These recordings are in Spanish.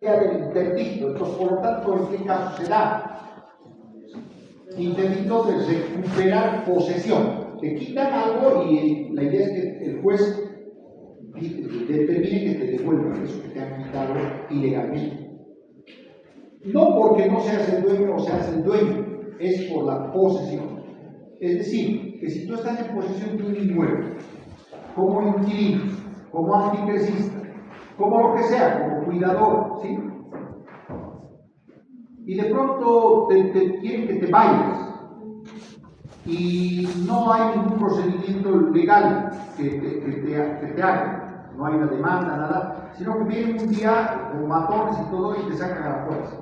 del interdicto. Entonces, por lo tanto, ¿en qué caso se da? Interdicto de recuperar posesión. Te quitan algo y la idea es que el juez determine que te devuelvan eso que te han quitado ilegalmente. No porque no seas el dueño o seas el dueño, es por la posesión. Es decir, que si tú estás en posesión de un inmueble, como inquilino, como anticresista, como lo que sea, como cuidador, ¿sí? Y de pronto te quieren que te vayas y no hay ningún procedimiento legal que te haga, no hay una demanda, nada, sino que vienen un día con matones y todo y te sacan a la fuerza.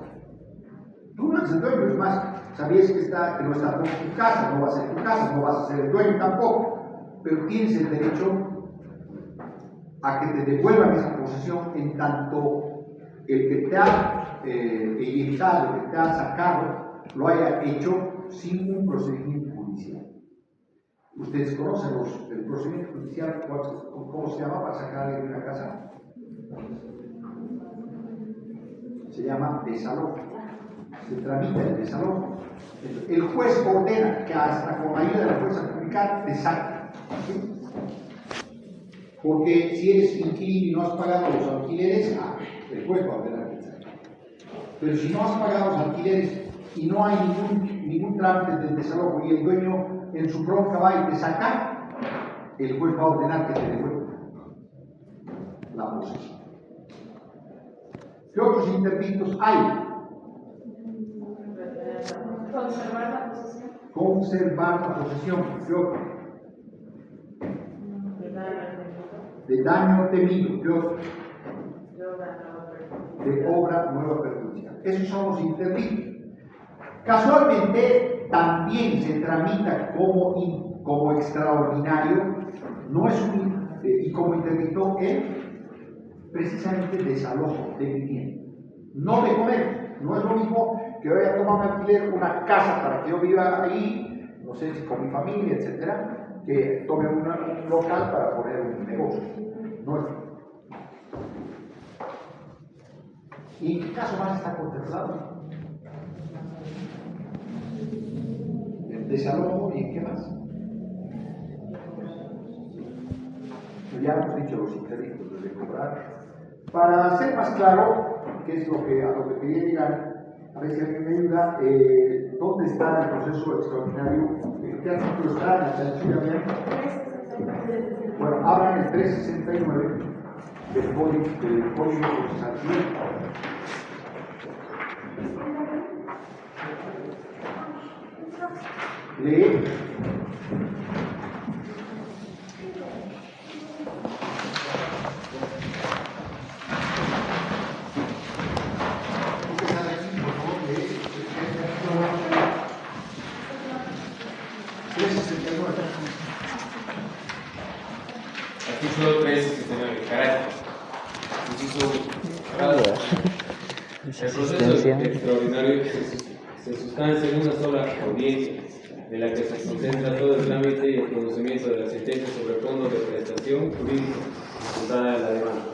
Tú no eres el dueño, es más, sabías que no está por tu casa, no va a ser tu casa, no vas a ser el dueño tampoco, pero tienes el derecho a que te devuelvan esa posesión en tanto el que te ha eyectado, el que te ha sacado, lo haya hecho sin un procedimiento judicial. Ustedes conocen el procedimiento judicial, ¿cómo se llama para sacarle de una casa? Se llama desalojo. Se tramita el desalojo. El juez ordena que hasta con ayuda de la fuerza pública te saque. ¿Sí? Porque si eres inquilino y no has pagado los alquileres, el juez va a ordenar que te saque. Pero si no has pagado los alquileres y no hay ningún trámite de desalojo y el dueño en su bronca va y te saca, el juez va a ordenar que te devuelva la posesión. ¿Qué otros interdictos hay? Conservar la posesión. Conservar la posesión. ¿Qué otro? De daño temido. ¿Qué otro? De obra nueva perjudicial. Esos son los interdictos. Casualmente también se tramita como extraordinario, no es y como interdicto precisamente desalojo de vivienda. No de comer. No es lo mismo que voy a tomar un alquiler, una casa para que yo viva ahí, no sé si con mi familia, etcétera, que tome un local para poner un negocio. No es. ¿Y en qué caso más está contemplado? El desalojo y en qué más. Pues ya hemos dicho los interdictos de cobrar. Para ser más claro, qué es a lo que quería llegar, a ver si alguien me ayuda, ¿dónde está el proceso extraordinario? ¿En qué artículo está? Bueno, abran el 369 del Código Procesal Civil. Lee. Artículo 369, carácter. Inciso el proceso extraordinario se sustancia en una sola audiencia, de la que se concentra todo el trámite y el conocimiento de la sentencia sobre fondos de prestación jurídica fundada en la demanda,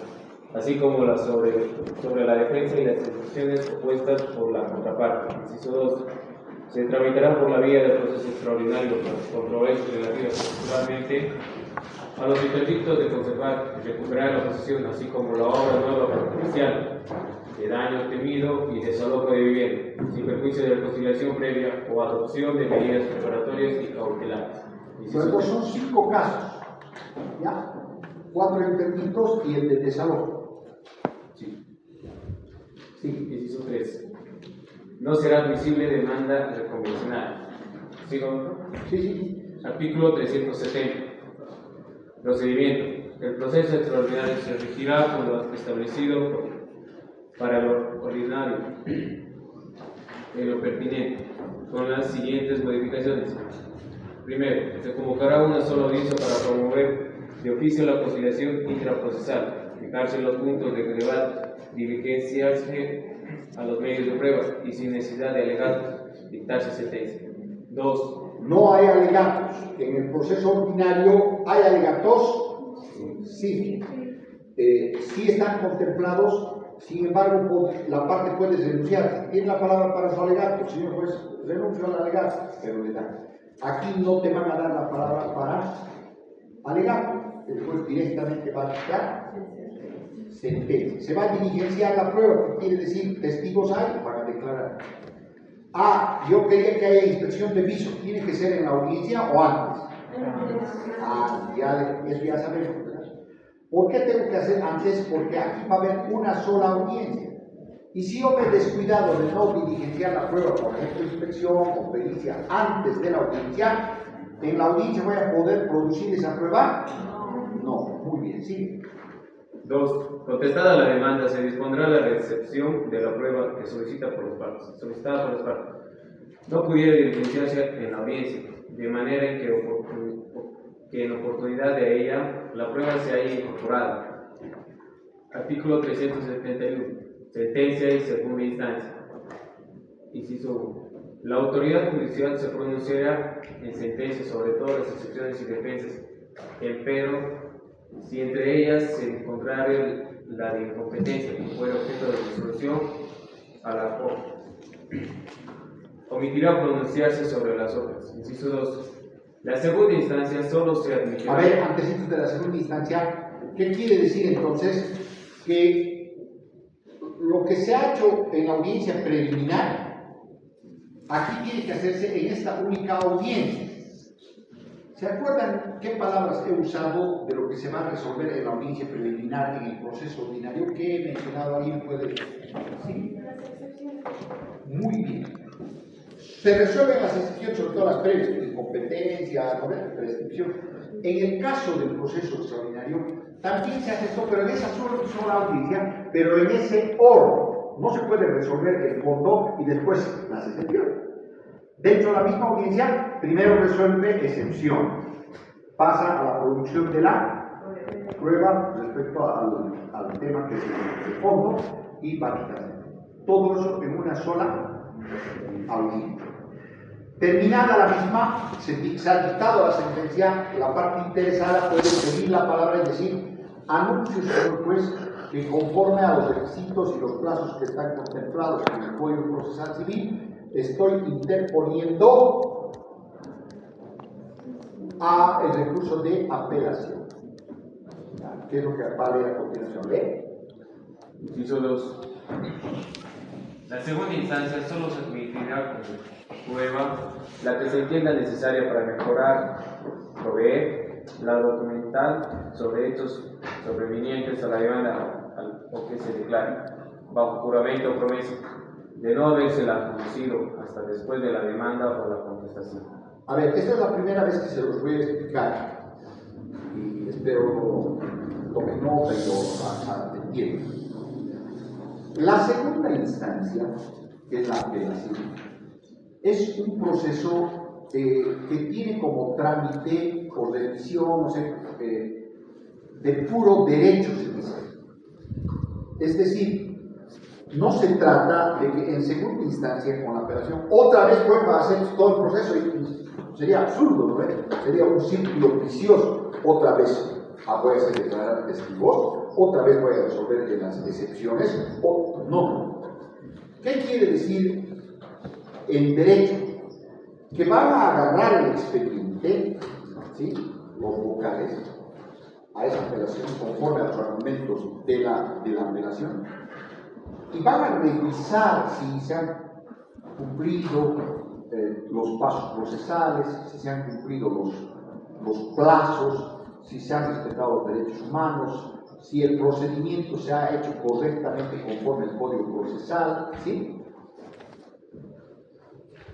así como sobre la defensa y las instituciones opuestas por la contraparte. Inciso 2. Se tramitará por la vía del proceso extraordinario con provecho relativo particularmente a los interdictos de conservar y recuperar la posesión, así como la obra nueva perjudicial, de daño temido y desalojo de vivienda, sin perjuicio de la conciliación previa o adopción de medidas preparatorias y cautelares. Luego son 5 casos, ¿ya? 4 interdictos y el de desalojo. Sí. Inciso 3. No será admisible demanda reconvencional. ¿Sigo? Sí. Artículo 370. Procedimiento. El proceso extraordinario se regirá por lo establecido para lo ordinario en lo pertinente, con las siguientes modificaciones. Primero, se convocará una sola audiencia para promover de oficio la conciliación intraprocesal, fijarse los puntos de debate, diligenciarse a los medios de prueba y sin necesidad de alegatos, dictarse sentencia. 2. No hay alegatos. En el proceso ordinario hay alegatos. Sí. Sí están contemplados Sin embargo, la parte puede renunciar. Tiene la palabra para su alegato, señor juez, renuncio al alegato, pero le dan. Aquí no te van a dar la palabra para alegato, el juez directamente va a dictar sentencia. Se va a diligenciar la prueba, que quiere decir testigos hay, van a declarar. Ah, yo quería que haya inspección de piso, ¿tiene que ser en la audiencia o antes? Ah, eso ya sabemos, ¿verdad? ¿Por qué tengo que hacer antes? Porque aquí va a haber una sola audiencia. Y si yo me he descuidado de no diligenciar la prueba, por ejemplo, inspección o pericia antes de la audiencia, ¿en la audiencia voy a poder producir esa prueba? No, muy bien, sigue. 2. Contestada la demanda, se dispondrá la recepción de la prueba que solicitada por las partes. No pudiera diligenciarse en la audiencia, de manera en que en oportunidad de ella la prueba se haya incorporado. Artículo 371. Sentencia y segunda instancia. Inciso 1. La autoridad judicial se pronunciará en sentencia sobre todas las excepciones y defensas, empero, si entre ellas se encontrara la de incompetencia que fuera objeto de resolución a la Corte, omitirá pronunciarse sobre las otras. Inciso 2. La segunda instancia solo se admitirá. A ver, antes de la segunda instancia, ¿qué quiere decir entonces? Que lo que se ha hecho en la audiencia preliminar, aquí tiene que hacerse en esta única audiencia. ¿Se acuerdan qué palabras he usado de lo que se va a resolver en la audiencia preliminar en el proceso ordinario? ¿Qué he mencionado ahí? ¿Puede? ¿Sí? Muy bien. Se resuelven las excepciones, sobre todo las previas, incompetencia, prescripción. En el caso del proceso extraordinario, también se hace esto, pero en esa sola audiencia, pero en ese orden. No se puede resolver el fondo y después las excepciones. Dentro de la misma audiencia, primero resuelve excepción, pasa a la producción de la prueba respecto al tema que es el fondo y va a quitarse. Todo eso en una sola audiencia. Terminada la misma, se ha dictado la sentencia, la parte interesada puede pedir la palabra y decir: anuncio, señor juez, que conforme a los requisitos y los plazos que están contemplados en el Código Procesal Civil, estoy interponiendo el recurso de apelación. ¿Qué es lo que va a leer a continuación? ¿Lee? Inciso 2. La segunda instancia solo se admitirá como prueba la que se entienda necesaria para mejorar, proveer la documental sobre hechos sobrevinientes a la demanda o que se declare, bajo juramento o promesa, de no habérsela conducido hasta después de la demanda o la contestación. A ver, esta es la primera vez que se los voy a explicar y espero tomen nota y lo entiendan. La segunda instancia, que es la apelación, es un proceso que tiene como trámite o revisión, de puro derecho, se dice. Es decir, no se trata de que en segunda instancia, con la apelación, otra vez vuelva a hacer todo el proceso y sería absurdo, ¿no? Sería un círculo vicioso. Otra vez voy a hacer declarar testigos, otra vez voy a resolver de las excepciones, no. ¿Qué quiere decir en derecho? Que van a agarrar el expediente, ¿sí?, los vocales, a esa apelación conforme a los argumentos de la apelación, y van a revisar si se han cumplido los pasos procesales, si se han cumplido los plazos, si se han respetado los derechos humanos, si el procedimiento se ha hecho correctamente conforme al Código Procesal, ¿sí?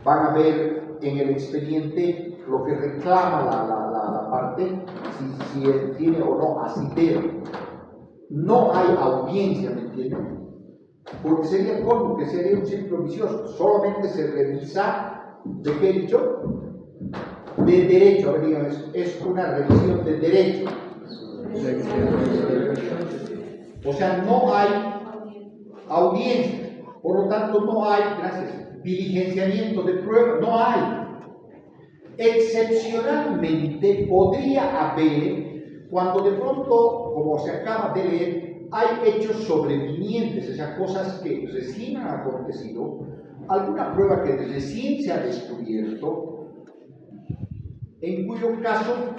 Van a ver en el expediente lo que reclama la parte, si tiene o no asidero. No hay audiencia, ¿me entienden? Porque sería como que sería un círculo vicioso. Solamente se revisa, ¿de qué he dicho? De derecho. A ver, díganme, es una revisión de derecho. O sea, no hay audiencia. Por lo tanto, no hay, gracias, diligenciamiento de prueba. No hay. Excepcionalmente podría haber, cuando de pronto, como se acaba de leer, hay hechos sobrevinientes, o sea, cosas que recién han acontecido, alguna prueba que recién se ha descubierto, en cuyo caso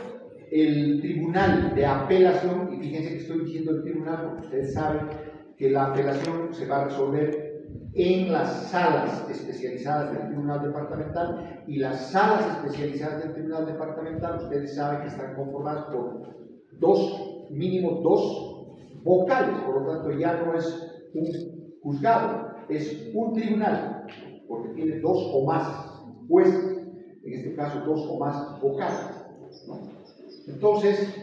el tribunal de apelación, y fíjense que estoy diciendo el tribunal porque ustedes saben que la apelación se va a resolver en las salas especializadas del tribunal departamental, y las salas especializadas del tribunal departamental, ustedes saben que están conformadas por mínimo dos vocales, por lo tanto ya no es un juzgado, es un tribunal, porque tiene dos o más jueces, en este caso dos o más vocales, ¿no? Entonces,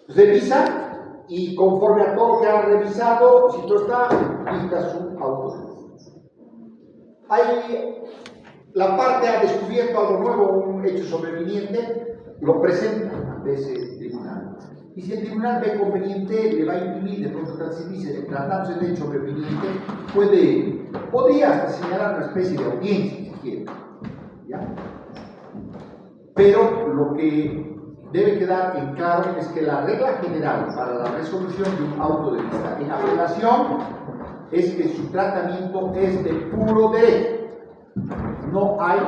revisa, y conforme a todo lo que ha revisado, si todo está, dicta su auto. Hay, la parte ha descubierto algo nuevo, un hecho sobreviniente, lo presenta ante ese tribunal. Y si el tribunal ve conveniente, le va a imprimir, de pronto tratándose de hecho sobreviniente, podría hasta señalar una especie de audiencia, si quiere. ¿Ya? Pero lo que debe quedar en claro es que la regla general para la resolución de un auto de vista en apelación es que su tratamiento es de puro derecho. No hay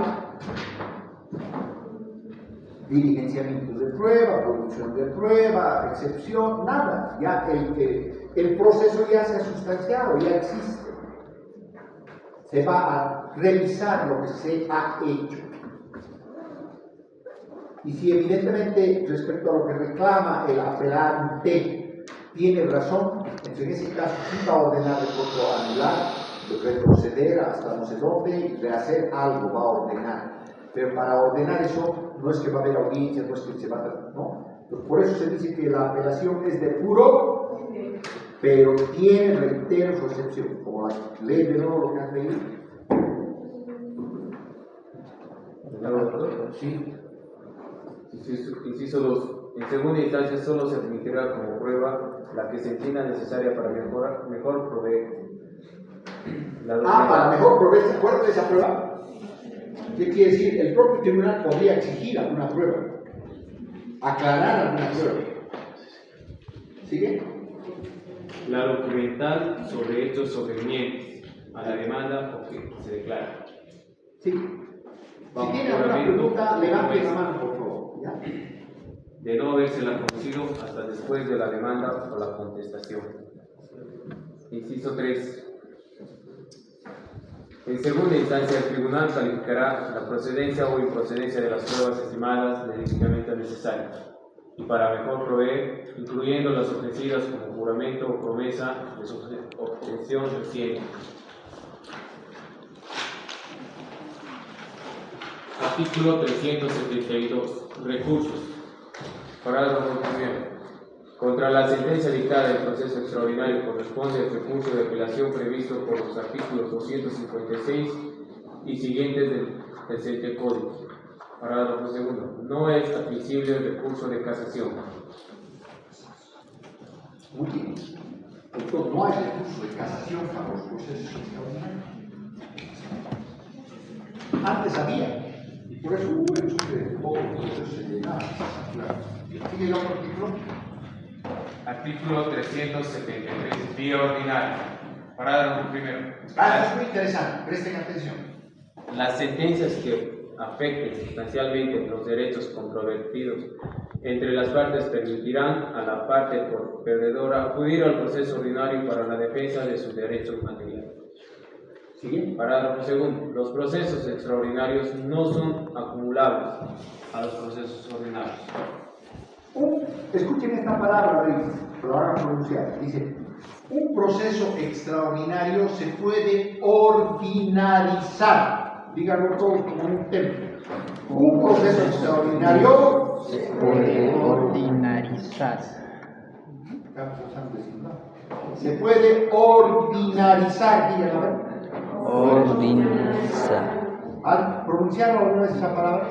diligenciamiento de prueba, producción de prueba, excepción, nada. Ya el proceso ya se ha sustanciado, ya existe. Se va a revisar lo que se ha hecho. Y si evidentemente respecto a lo que reclama el apelante tiene razón, entonces en ese caso sí va a ordenar de pronto anular, retroceder hasta no sé dónde y rehacer algo, va a ordenar. Pero para ordenar eso no es que va a haber audiencia, no es que se va a... ¿no? Entonces, por eso se dice que la apelación es de puro, pero tiene, reitero, su excepción. Como la ley de nuevo lo que han leído. Sí. Inciso 2. En segunda instancia solo se admitirá como prueba la que se entienda necesaria para mejor proveer. Para mejor proveer, ¿se acuerdan de esa prueba? ¿Qué quiere decir? El propio tribunal podría exigir alguna prueba, aclarar alguna prueba. ¿Sigue? La documental sobre hechos sobrevinientes a la demanda o que se declara. Sí. Si tiene alguna pregunta, levante la mano, por favor. ¿Ya? De no habérsela conocido hasta después de la demanda o la contestación. Inciso 3. En segunda instancia, el tribunal calificará la procedencia o improcedencia de las pruebas estimadas legítimamente necesarias y para mejor proveer, incluyendo las ofrecidas como juramento o promesa de su obtención reciente. Artículo 372. Recursos. Parágrafo primero. Contra la sentencia dictada en proceso extraordinario corresponde el recurso de apelación previsto por los artículos 256 y siguientes del presente Código. Parágrafo segundo. No es admisible el recurso de casación. Muy bien. Doctor, no hay recurso de casación para los procesos extraordinarios. Antes había. Y por eso hubo hecho que todo el proceso se llenaba. ¿Sigue el otro artículo? Artículo 373. Vía ordinaria. Parágrafo primero. Esto es muy interesante. Presten atención. Las sentencias que afecten sustancialmente los derechos controvertidos entre las partes permitirán a la parte perdedora acudir al proceso ordinario para la defensa de sus derechos materiales. ¿Sigue? Parágrafo segundo. Los procesos extraordinarios no son acumulables a los procesos ordinarios. Escuchen esta palabra, lo hagan pronunciar. Dice, un proceso extraordinario se puede ordinarizar. Díganlo todos como un templo. Un proceso extraordinario se puede ordinarizar. Se puede ordinarizar, díganlo. Ordinarizar. ¿Han pronunciado alguna vez esa palabra?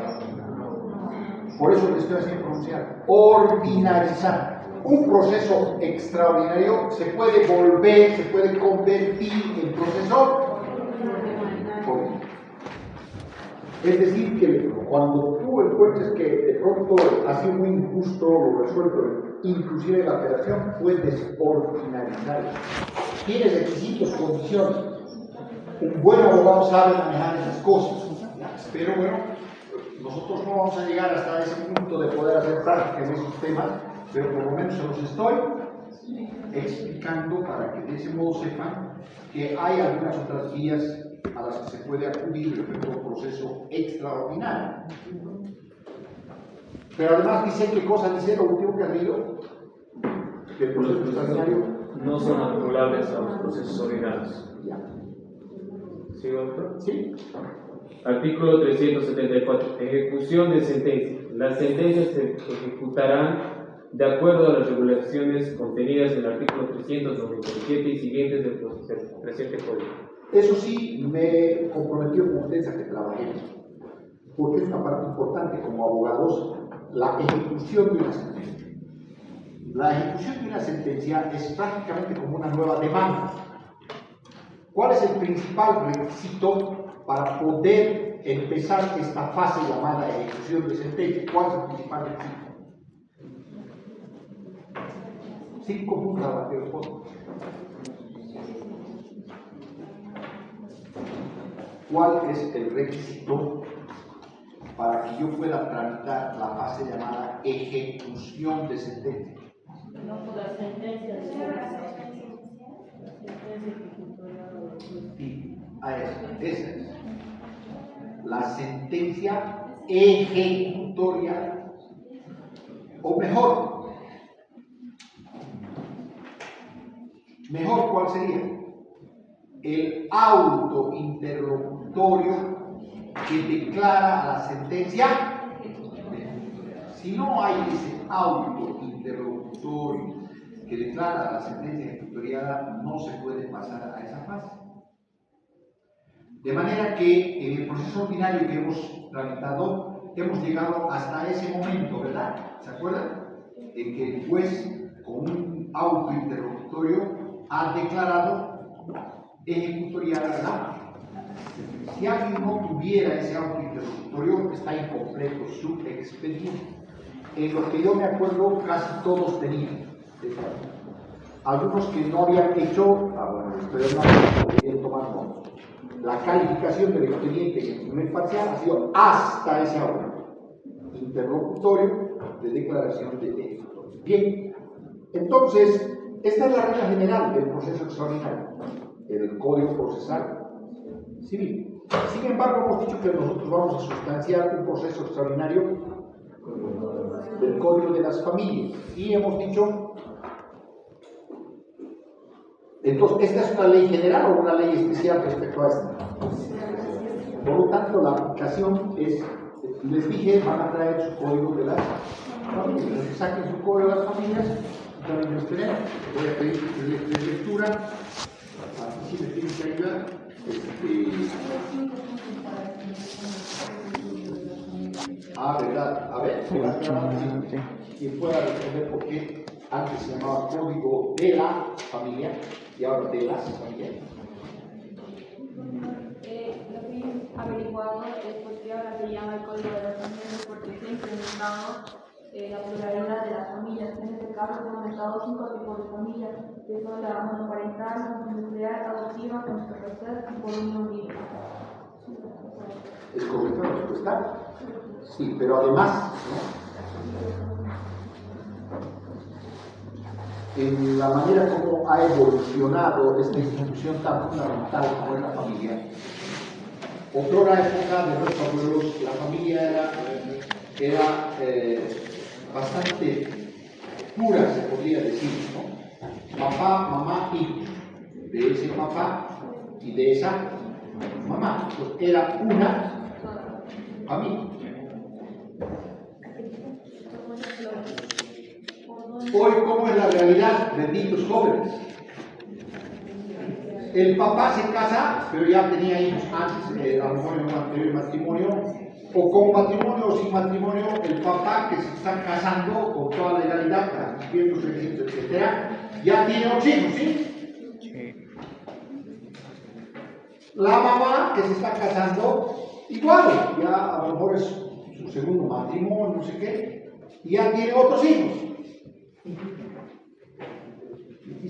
Por eso le estoy haciendo pronunciar. Ordinarizar. Un proceso extraordinario se puede volver, se puede convertir en proceso ordinario. Es decir, que cuando tú encuentres que de pronto ha sido muy injusto lo resuelto inclusive la operación puedes ordinarizar. Tienes requisitos, condiciones. Un buen abogado sabe manejar esas cosas. Pero bueno, nosotros no vamos a llegar hasta ese punto de poder hacer práctica en esos temas, pero por lo menos se los estoy explicando para que de ese modo sepan que hay algunas otras vías a las que se puede acudir respecto a un proceso extraordinario. Pero además dice qué cosa dice lo último que ha leído, que el proceso extraordinario no son anulables a los procesos ordinarios. ya. ¿Sí, doctor? ¿Sí? Artículo 374. Ejecución de sentencia. Las sentencias se ejecutarán de acuerdo a las regulaciones contenidas en el artículo 397 y siguientes del presente código. Eso sí, me comprometió con ustedes a que trabajemos, porque es una parte importante como abogados, la ejecución de una sentencia. La ejecución de una sentencia es prácticamente como una nueva demanda. ¿Cuál es el principal requisito para poder empezar esta fase llamada ejecución de sentencia? ¿Cuál es el principal requisito? 5 puntos a batir el fondo. ¿Cuál es el requisito para que yo pueda tramitar la fase llamada ejecución de sentencia? No por la sentencia de Sí, a eso, esa es. La sentencia ejecutoria, o mejor, ¿cuál sería? El auto interlocutorio que declara la sentencia. Si no hay ese auto interlocutorio que declara la sentencia ejecutoriada, no se puede pasar a esa fase. De manera que en el proceso ordinario que hemos tramitado, hemos llegado hasta ese momento, ¿verdad? ¿Se acuerdan? En que el juez, con un auto interlocutorio, ha declarado ejecutoriada la. Si alguien no tuviera ese auto interlocutorio, está incompleto su expediente. En lo que yo me acuerdo, casi todos tenían. Algunos que no habían hecho, pero no podrían tomar nota. La calificación del expediente en el primer parcial ha sido hasta ese auto interlocutorio de declaración de ejecutorio. Bien, entonces, esta es la regla general del proceso extraordinario, el Código Procesal Civil. Sin embargo, hemos dicho que nosotros vamos a sustanciar un proceso extraordinario del Código de las Familias y hemos dicho, entonces, ¿esta es una ley general o una ley especial respecto a esta? Por lo tanto, la aplicación es, les dije, van a traer su Código de las Familias. Entonces, saquen su Código de las Familias y también los tenemos. Voy a pedir que les dé lectura. Aquí sí me tienen que ayudar. ¿Verdad? A ver, quien pueda responder por qué antes se llamaba Código de la Familia y ahora de las familias. Lo que he averiguado es por qué ahora se llama el Código de las Familias, porque se ha incrementado la pluralidad de las familias. En este caso se han aumentado 5 tipos de familias, que son la monoparental, nuclear, adoptiva, consorcial y por unión libre. ¿Es correcta la respuesta? Sí, pero además, en la manera como ha evolucionado esta institución tan fundamental como es la familia, otrora época de nuestros abuelos, la familia era bastante pura, se podría decir, ¿no? Papá, mamá, hijos, de ese papá y de esa mamá. Entonces era una familia. Hoy, ¿cómo es la realidad, benditos jóvenes? El papá se casa, pero ya tenía hijos antes, a lo mejor en un anterior matrimonio, o con matrimonio o sin matrimonio, el papá que se está casando con toda legalidad, cumpliendo sus requisitos, etc., ya tiene 8 hijos, ¿sí? Sí. La mamá que se está casando, igual, ya a lo mejor es su segundo matrimonio, no sé qué, y ya tiene otros hijos.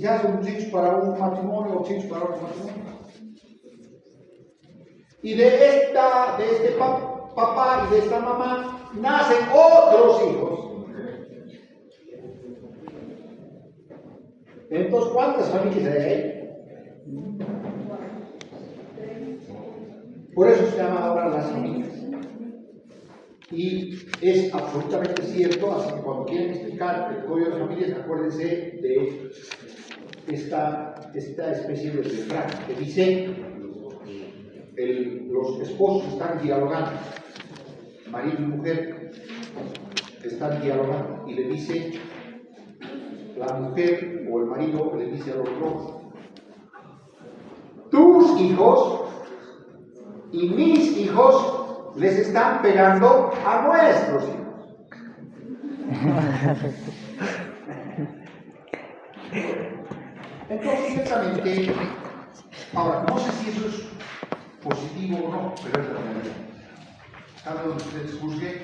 se hace un hijos para un matrimonio, 8 hijos para otro matrimonio. Y de este papá y de esta mamá nacen otros hijos. Entonces, ¿cuántas familias hay ahí? Por eso se llama ahora las familias. Y es absolutamente cierto, así que cuando quieren explicar el código de las familias, acuérdense de esta especie de refrán que dice: los esposos están dialogando, marido y mujer están dialogando, y le dice la mujer o el marido, le dice al otro: tus hijos y mis hijos les están pegando a nuestros hijos. Entonces, ciertamente, ahora, no sé si eso es positivo o no, pero es la realidad. Cada uno de ustedes juzgue.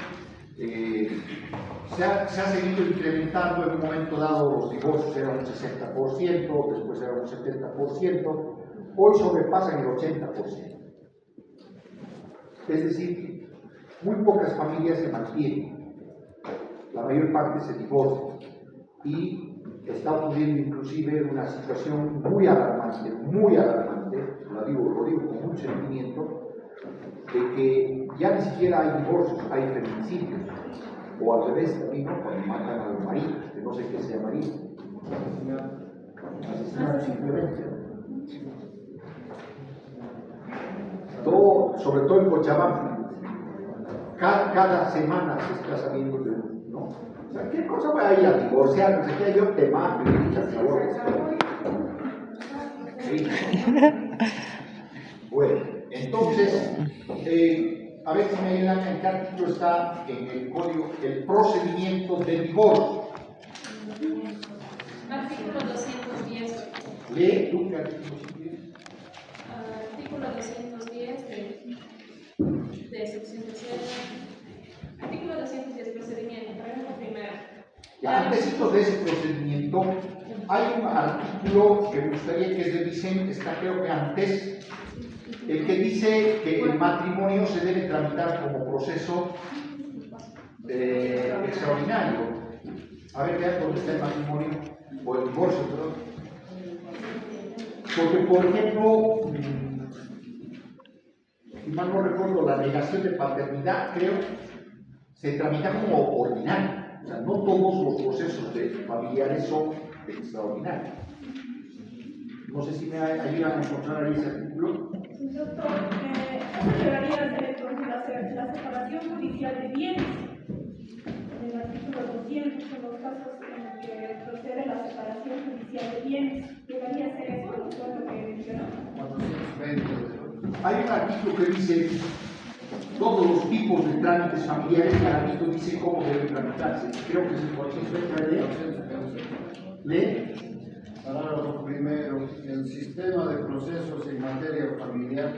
Se ha seguido incrementando. En un momento dado los divorcios eran un 60%, después eran un 70%, hoy sobrepasan el 80%. Es decir, muy pocas familias se mantienen, la mayor parte se divorcia, y está ocurriendo inclusive una situación muy alarmante, lo digo con mucho sentimiento, de que ya ni siquiera hay divorcios, hay feminicidios, o al revés también, ¿no? Cuando matan a los maridos, que no sé qué sea marido, asesinato simplemente. Todo, sobre todo en Cochabamba, cada semana se está sabiendo de uno, ¿no? O sea, ¿qué cosa voy a ir a divorciar? No sé qué, yo te mato y me echas favores. Sí. Bueno, entonces, a ver si me ayudan, en qué artículo está en el código el procedimiento de divorcio. Artículo 210. Lee tú, ¿qué artículo 210? Artículo 210 de sección tercera. Artículo 210, procedimiento. Parágrafo primero. Antes de ese procedimiento, hay un artículo que me gustaría que revisen, está creo que antes, el que dice que el matrimonio se debe tramitar como proceso extraordinario. A ver, vean dónde está el matrimonio, o el divorcio, perdón. Porque, por ejemplo, si mal no recuerdo, la negación de paternidad, creo, se tramita como ordinario. O sea, no todos los procesos familiares son extraordinarios. No sé si me ayudan a encontrar ahí ese artículo. Doctor, esto debería ser la separación judicial de bienes. En el artículo 200 son los casos en los que procede la separación judicial de bienes. Debería ser eso, ¿no? Lo que mencionó. Hay un artículo que dice todos los tipos de trámites familiares, y el artículo dice cómo deben tramitarse. Creo que es el 420. ¿Lee? Parágrafo primero. El sistema de procesos en materia familiar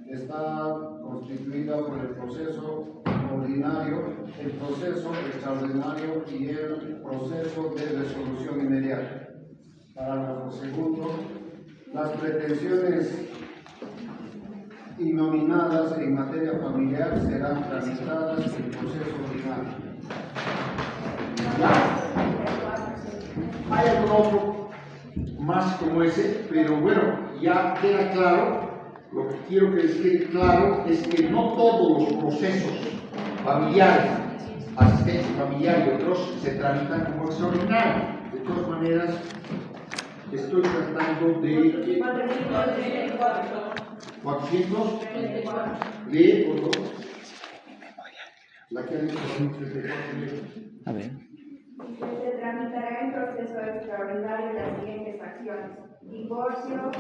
está constituido por el proceso ordinario, el proceso extraordinario y el proceso de resolución inmediata. Parágrafo segundo. Las pretensiones innominadas en materia familiar serán tramitadas en el proceso ordinario. Hay algún otro más como ese, pero bueno, ya queda claro. Lo que quiero que les quede claro es que no todos los procesos familiares, asistencia familiar y otros, se tramitan como extraordinarios. De todas maneras, estoy tratando de 400. Lee, por favor. La que ha dicho 34. A ver. Se tramitará en proceso extraordinario las siguientes acciones: divorcio,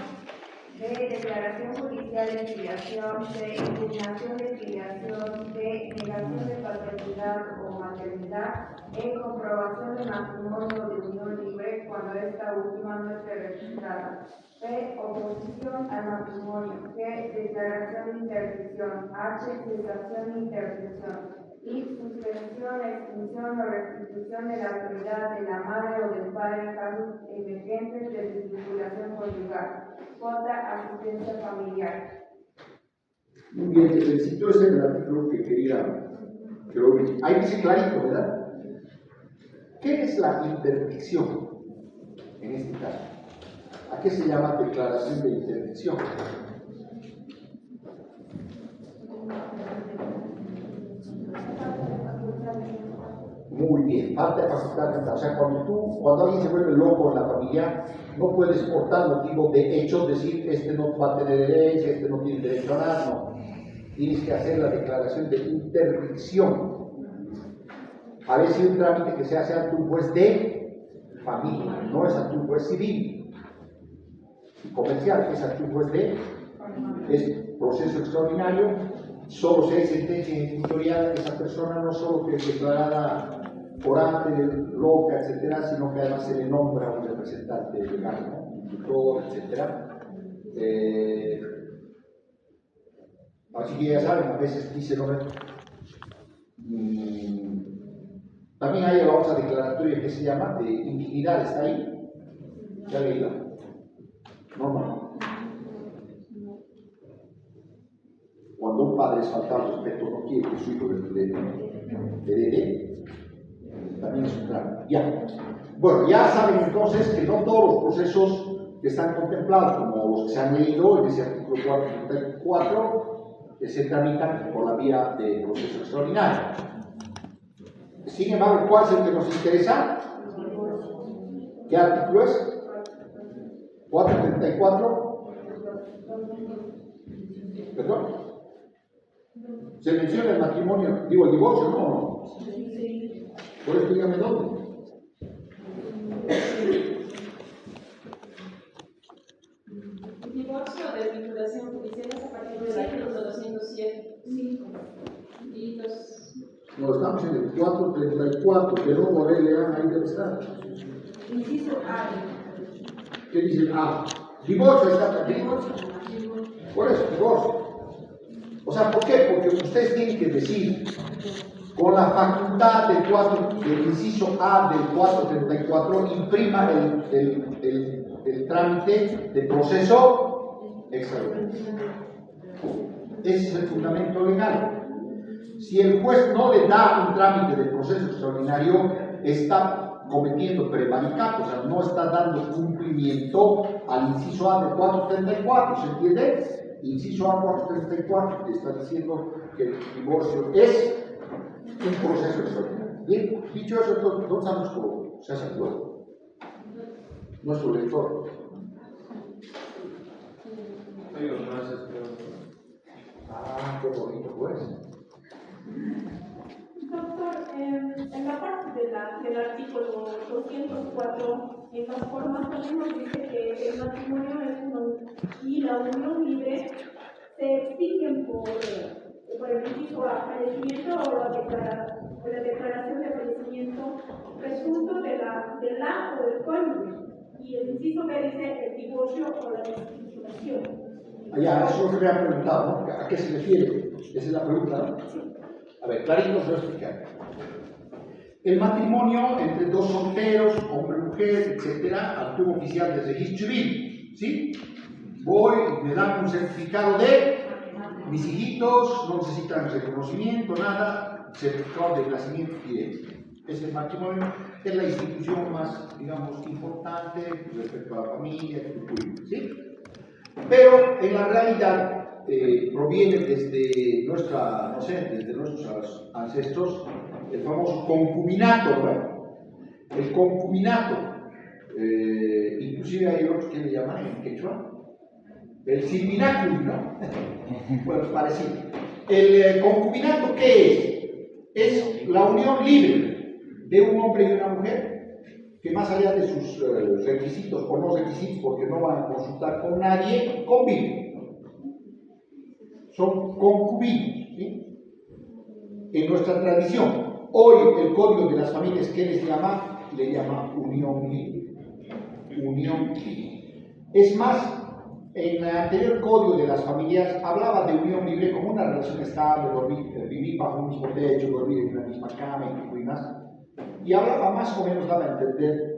de declaración judicial de filiación, de impugnación de filiación, de negación de paternidad o maternidad, en comprobación de matrimonio de unión libre cuando esta última no esté registrada, de oposición al matrimonio, de declaración de interdicción, H, cesación de interdicción, y suspensión, extinción o restitución de la autoridad de la madre o del padre en casos emergentes de desvinculación conyugal. J. Asistencia familiar. Muy bien, te felicito. Ese es el artículo que quería. Ahí dice clarito, ¿verdad? ¿Qué es la interdicción en este caso? ¿A qué se llama declaración de interdicción? Muy bien, falta de facultad. O sea, cuando alguien se vuelve loco en la familia, no puedes portar motivo de hecho, decir, este no va a tener herencia, este no tiene derecho a nada, no. Tienes que hacer la declaración de interdicción. A veces hay un trámite que se hace ante un juez de familia, no es ante un juez civil y comercial, es ante un juez de proceso extraordinario. Solo se hay sentencia ejecutorial, esa persona no solo que es declarada orante, loca, etcétera, sino que además se le nombra un representante legal, ¿no? Un tutor, etcétera. Así que ya saben, a veces dice también hay la otra declaratoria que se llama de indignidad, ¿está ahí? ¿Ya leída? No. Cuando un padre es faltado al respeto, no quiere que su hijo herede, también es un trámite. Ya. Bueno, ya saben entonces que no todos los procesos que están contemplados, como los que se han leído en ese artículo 434, se tramitan por la vía de proceso extraordinario. Sin embargo, ¿cuál es el que nos interesa? ¿Qué artículo es? 434. ¿Perdón? ¿Se menciona el matrimonio, digo el divorcio? No. Por eso dígame dónde. El divorcio de vinculación judicial es a partir del artículo 207. Y los... No, estamos en el 434, pero no lean, ahí debe estar. Inciso A. ¿Qué dice A? Divorcio está aquí. Por eso, divorcio. O sea, ¿por qué? Porque ustedes tienen que decir, con la facultad del inciso A del 434, imprima el trámite de proceso extraordinario. Ese es el fundamento legal. Si el juez no le da un trámite de proceso extraordinario, está cometiendo prevaricato, o sea, no está dando cumplimiento al inciso A del 434, ¿se entiende? Inciso A 434 te está diciendo que el divorcio es un proceso extraordinario. Bien, dicho eso, ¿dónde está nuestro sacerdote? Nuestro lector. Ah, qué bonito pues. Doctor, en la parte del artículo 204, en las formas también nos dice que el matrimonio y la unión libre se extinguen por el inciso A, fallecimiento o la declaración de fallecimiento presunto de la o del cónyuge. Y el inciso B dice el divorcio o la desvinculación. Ya, eso es lo que me han preguntado, ¿no? ¿A qué se refiere? Esa es la pregunta, ¿no? A ver, clarito os voy a explicar. El matrimonio entre dos solteros, hombre, mujer, etcétera, acto oficial de registro civil, ¿sí? Voy, me dan un certificado de mis hijitos, no necesitan reconocimiento, nada, certificado de nacimiento y de este matrimonio es la institución más, digamos, importante respecto a la familia, ¿sí? Pero en la realidad proviene desde desde nuestros ancestros el famoso concubinato, ¿no? El concubinato, inclusive hay otros que le llaman en quechua el silvináculo, ¿no? Bueno, es parecido. El concubinato, ¿qué es? Es la unión libre de un hombre y una mujer que más allá de sus requisitos o no requisitos, porque no van a consultar con nadie, conviven. Son concubinos, ¿sí? En nuestra tradición, hoy el código de las familias, ¿qué les llama? Le llama unión libre. Unión libre. Es más, En el anterior código de las familias hablaba de unión libre como una relación estable, vivir bajo un mismo techo, dormir en una misma cama y más. Y hablaba más o menos, daba a entender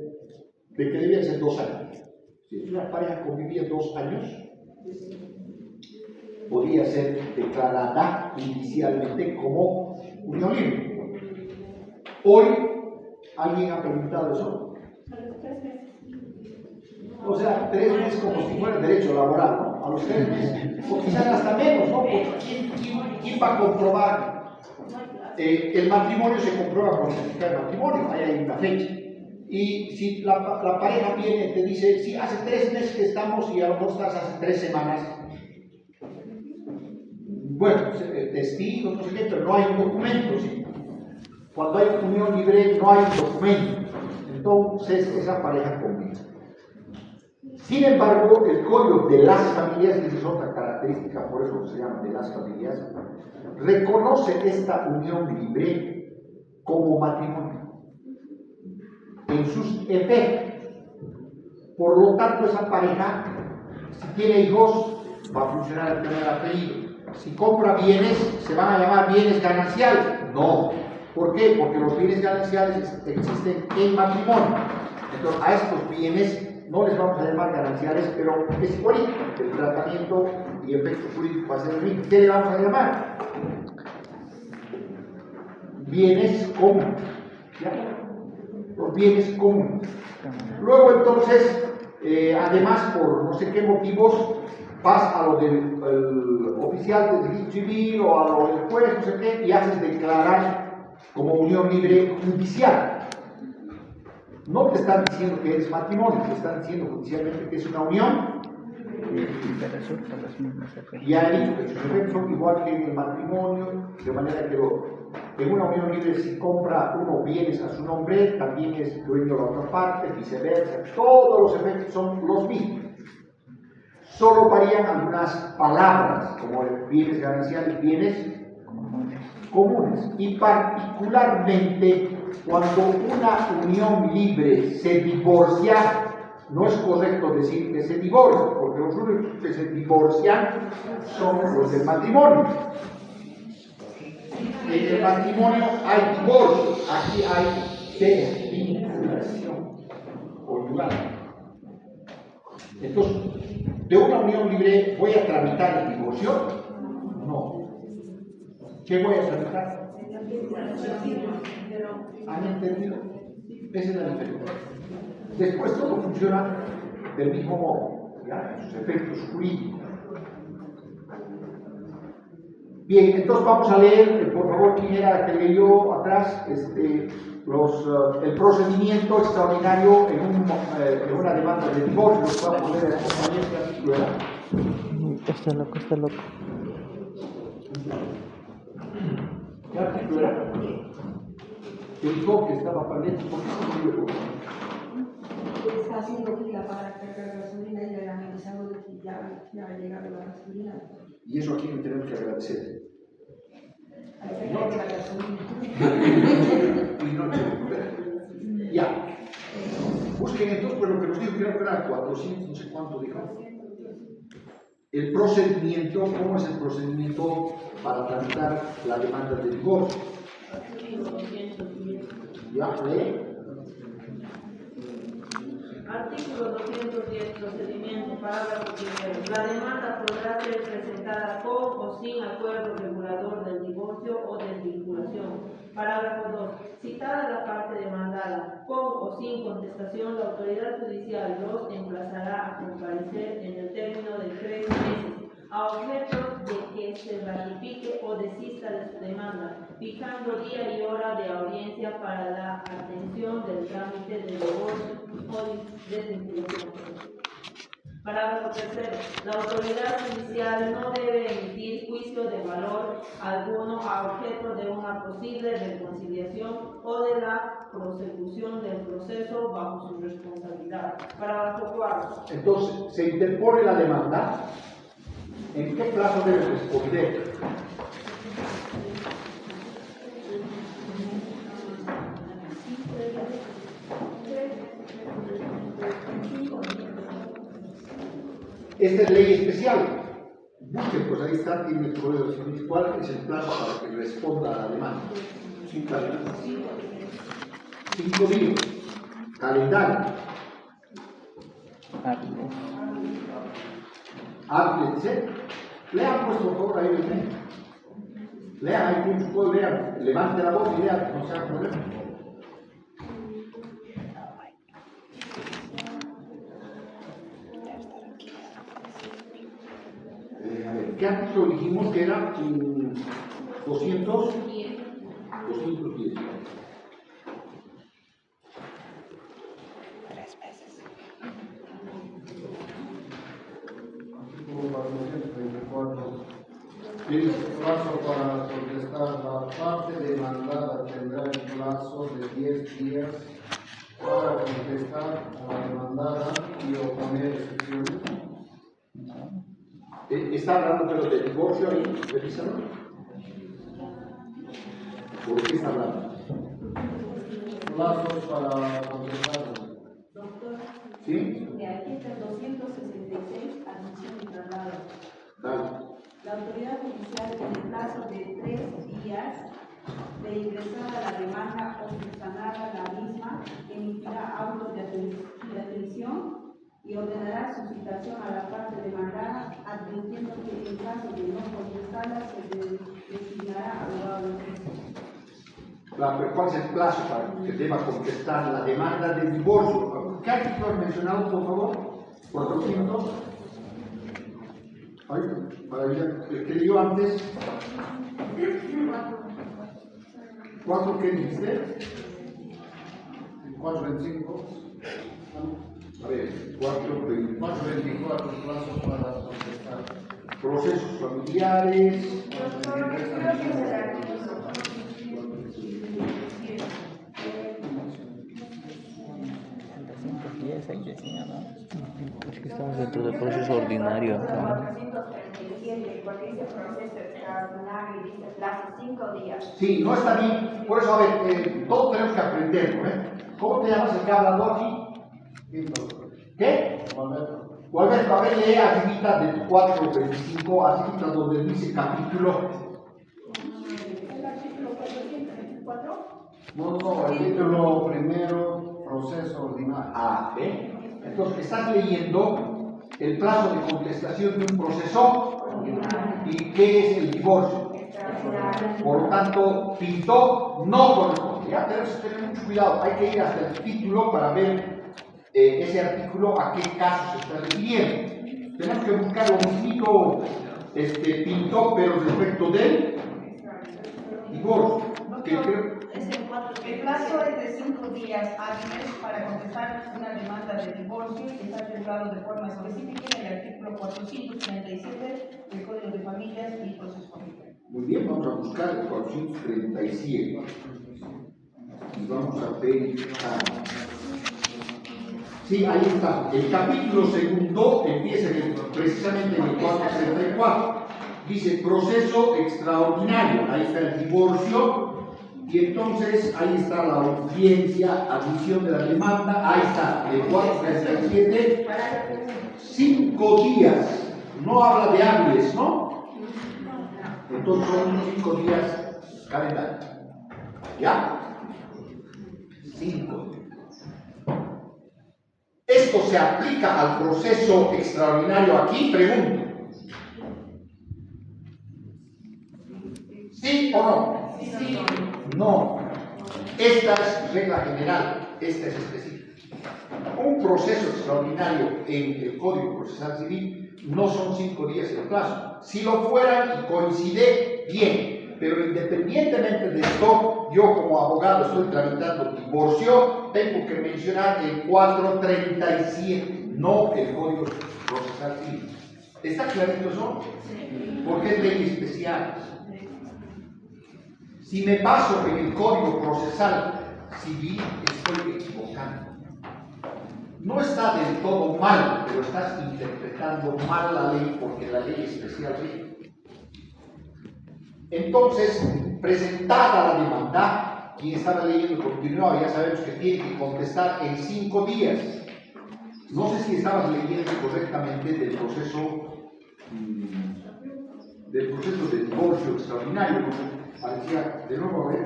de que debían ser 2 años. Si una pareja convivía 2 años, podía ser declarada inicialmente como unión libre. Hoy, ¿alguien ha preguntado eso? O sea, 3 meses como si fuera derecho laboral, ¿no? A los 3 meses. O quizás hasta menos, ¿no? Porque ¿quién va a comprobar? El matrimonio se comprueba con el certificado de matrimonio, ahí hay una fecha. Y si la pareja viene y te dice, sí, hace 3 meses que estamos y a lo mejor estás hace 3 semanas. Bueno, testigos, no sé qué, pero no hay un documento. ¿Sí? Cuando hay unión libre no hay un documento. Entonces esa pareja convive. Sin embargo, el código de las familias, que es otra característica, por eso se llama de las familias, reconoce esta unión libre como matrimonio en sus efectos. Por lo tanto, esa pareja, si tiene hijos, va a funcionar el primer apellido. Si compra bienes, ¿se van a llamar bienes gananciales? No. ¿Por qué? Porque los bienes gananciales existen en matrimonio. Entonces, a estos bienes no les vamos a llamar gananciales, pero es igualito. El tratamiento y efecto jurídico va a ser el mismo. ¿Qué le vamos a llamar? Bienes comunes. ¿Ya? Los bienes comunes. Luego, entonces, además, por no sé qué motivos, vas a lo del oficial del registro civil o a lo del juez, no sé qué, y haces declarar como unión libre judicial. No te están diciendo que eres matrimonio, te están diciendo judicialmente que es una unión. Y ha dicho que sus efectos son igual que en el matrimonio, de manera que en una unión libre, si compra uno bienes a su nombre, también es dueño de la otra parte, viceversa. Todos los efectos son los mismos. Solo varían algunas palabras, como bienes gananciales, bienes comunes. Y particularmente, cuando una unión libre se divorcia, no es correcto decir que se divorcia, porque los únicos que se divorcian son los del matrimonio. En el matrimonio hay divorcio, aquí hay desvinculación conyugal. Entonces, ¿de una unión libre voy a tramitar el divorcio? No. ¿Qué voy a tramitar? ¿Han entendido? Esa es la diferencia. Después todo funciona del mismo modo, ¿ya? Sus efectos jurídicos. Bien, entonces vamos a leer, por favor, quién era que leyó atrás el procedimiento extraordinario en una demanda de divorcio. Los voy a poner en esta artículo. Está loco. ¿Qué artículo era? Que dijo que estaba pendiente porque se murió. Está haciendo fila para cargar gasolina y le han avisado de que ya ha llegado la gasolina. Y eso aquí no tenemos que agradecer. Hay que la gasolina. Y no te ya. Busquen entonces, pues lo que nos dijo, creo que era 400, no sé cuánto dijo. El procedimiento, ¿cómo es el procedimiento para tramitar la demanda de divorcio? Ya, lee. Artículo 210, procedimiento, parágrafo primero. La demanda podrá ser presentada con o sin acuerdo regulador del divorcio o desvinculación. Parágrafo 2. Citada la parte demandada, con o sin contestación, la autoridad judicial los emplazará a comparecer en el término de 3 meses, a objeto de que se ratifique o desista de su demanda, fijando día y hora de audiencia para la atención del trámite de divorcio o desvinculación. Parágrafo tercero. La autoridad judicial no debe emitir juicio de valor alguno a objeto de una posible reconciliación o de la prosecución del proceso bajo su responsabilidad. Parágrafo cuarto. Entonces, se interpone la demanda. ¿En qué plazo debe responder? Esta es ley especial. Busquen, pues ahí está, tiene el correo electrónico. ¿Cuál es el plazo para que responda a la demanda? 5 días. Calendario. Hábiles. Lean, pues, por favor, ahí el mail. Lean, ahí tienen su poder, lean. Levante la voz y lean, no sea problema. A ver, ¿qué artículo dijimos que era 210? El plazo para contestar la parte demandada tendrá el plazo de 10 días para contestar a la demandada y oponer excepciones. Está hablando pero de divorcio ahí, revísalo. ¿Por qué está hablando? Plazos para contestar. Doctor, ¿Sí? de aquí está el 266, admisión y traslado. Dale. La autoridad judicial en el plazo de 3 días de ingresada la demanda o subsanada la misma, emitirá autos de atención y ordenará su citación a la parte demandada, advirtiendo que en caso de no contestarla se designará abogado de juicio. Claro, ¿cuál es el plazo para que deba contestar la demanda de divorcio? ¿Qué artículo has mencionado, por favor? 400. Ahí, maravilla. El que dio antes. 4, ¿qué dijiste? 425. A ver, 424 plazos para contestar. procesos familiares. Doctor, creo que es el artículo. Es que estamos dentro del proceso ordinario. 437, porque dice proceso extraordinario y dice plazo 5 días. Sí, no está bien. Por eso, a ver, todos tenemos que aprenderlo, ¿eh? ¿Cómo te llamas el que ha hablado aquí? ¿Qué? Gualberto, a ver, lee arribita del 425, arribita donde dice capítulo. El artículo 424. No, el título primero, proceso ordinario. Ah, ¿eh? Entonces, estás leyendo el plazo de contestación de un proceso y qué es el divorcio. Por lo tanto, pintó no corresponde. Ya tenemos que tener mucho cuidado. Hay que ir hasta el título para ver ese artículo a qué caso se está refiriendo. Tenemos que buscar lo mismo pintó, pero respecto del divorcio. Que creo, El plazo es de 5 días hábiles para contestar una demanda de divorcio y está templado de forma específica en el artículo 437 del Código de Familias y Procesos Familiares. muy bien, vamos a buscar el 437 y vamos a verificar. Sí, ahí está. El capítulo segundo empieza precisamente en el 464. Dice proceso extraordinario. Ahí está el divorcio. Y entonces ahí está la audiencia, admisión de la demanda. Ahí está, el 437. 5 días. No habla de hábiles, ¿no? Entonces son 5 días calendario. ¿Ya? 5. ¿Esto se aplica al proceso extraordinario aquí? Pregunto. ¿Sí o no? Sí. No. Esta es regla general, esta es específica. Un proceso extraordinario en el Código Procesal Civil no son 5 días el plazo. Si lo fueran y coincide, bien. Pero independientemente de esto, yo como abogado estoy tramitando divorcio, tengo que mencionar el 437, no el Código Procesal Civil. ¿Está clarito eso? Sí. Porque es ley especial. Si me baso en el Código Procesal Civil, estoy equivocando. No está del todo mal, pero estás interpretando mal la ley porque la ley especial rige. Entonces, presentada la demanda, quien estaba leyendo continuaba, ya sabemos que tiene que contestar en 5 días. No sé si estabas leyendo correctamente del proceso de divorcio extraordinario. ¿No? Parecía, de nuevo, a ver.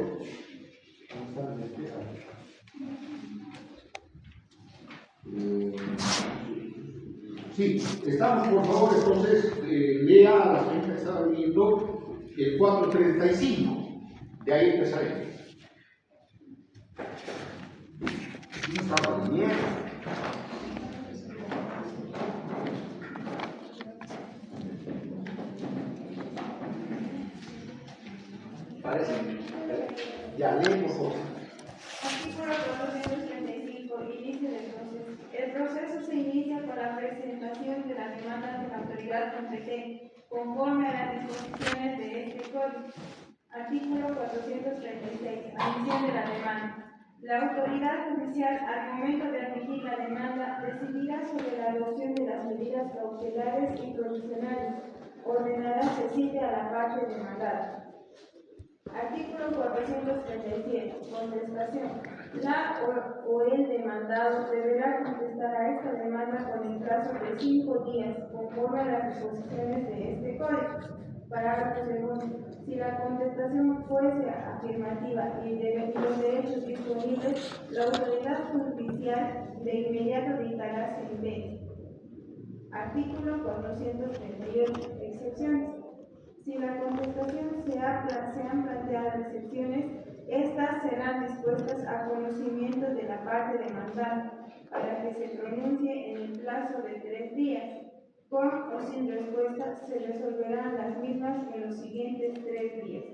Sí, estamos, por favor, entonces, lea a la gente que estaba leyendo el 435. De ahí empezaré. Sí, estaba leyendo. Parece. Ya, lee, por favor. Artículo 435. Inicio del proceso. El proceso se inicia con la presentación de las demandas de la autoridad competente, conforme a las disposiciones de este código. Artículo 436. Admisión de la demanda. La autoridad judicial, al momento de admitir la demanda, decidirá sobre la adopción de las medidas cautelares y provisionales. Ordenará se cite a la parte demandada. Artículo 437. Contestación. La o el demandado deberá contestar a esta demanda con el plazo de 5 días, conforme a las disposiciones de este código. Parágrafo segundo. Si la contestación fuese afirmativa y los derechos disponibles, la autoridad judicial de inmediato dictará sentencia. Artículo 438. Excepciones. Si la contestación se han planteado excepciones, estas serán dispuestas a conocimiento de la parte demandada para que se pronuncie en el plazo de 3 días. Con o sin respuesta, se resolverán las mismas en los siguientes 3 días.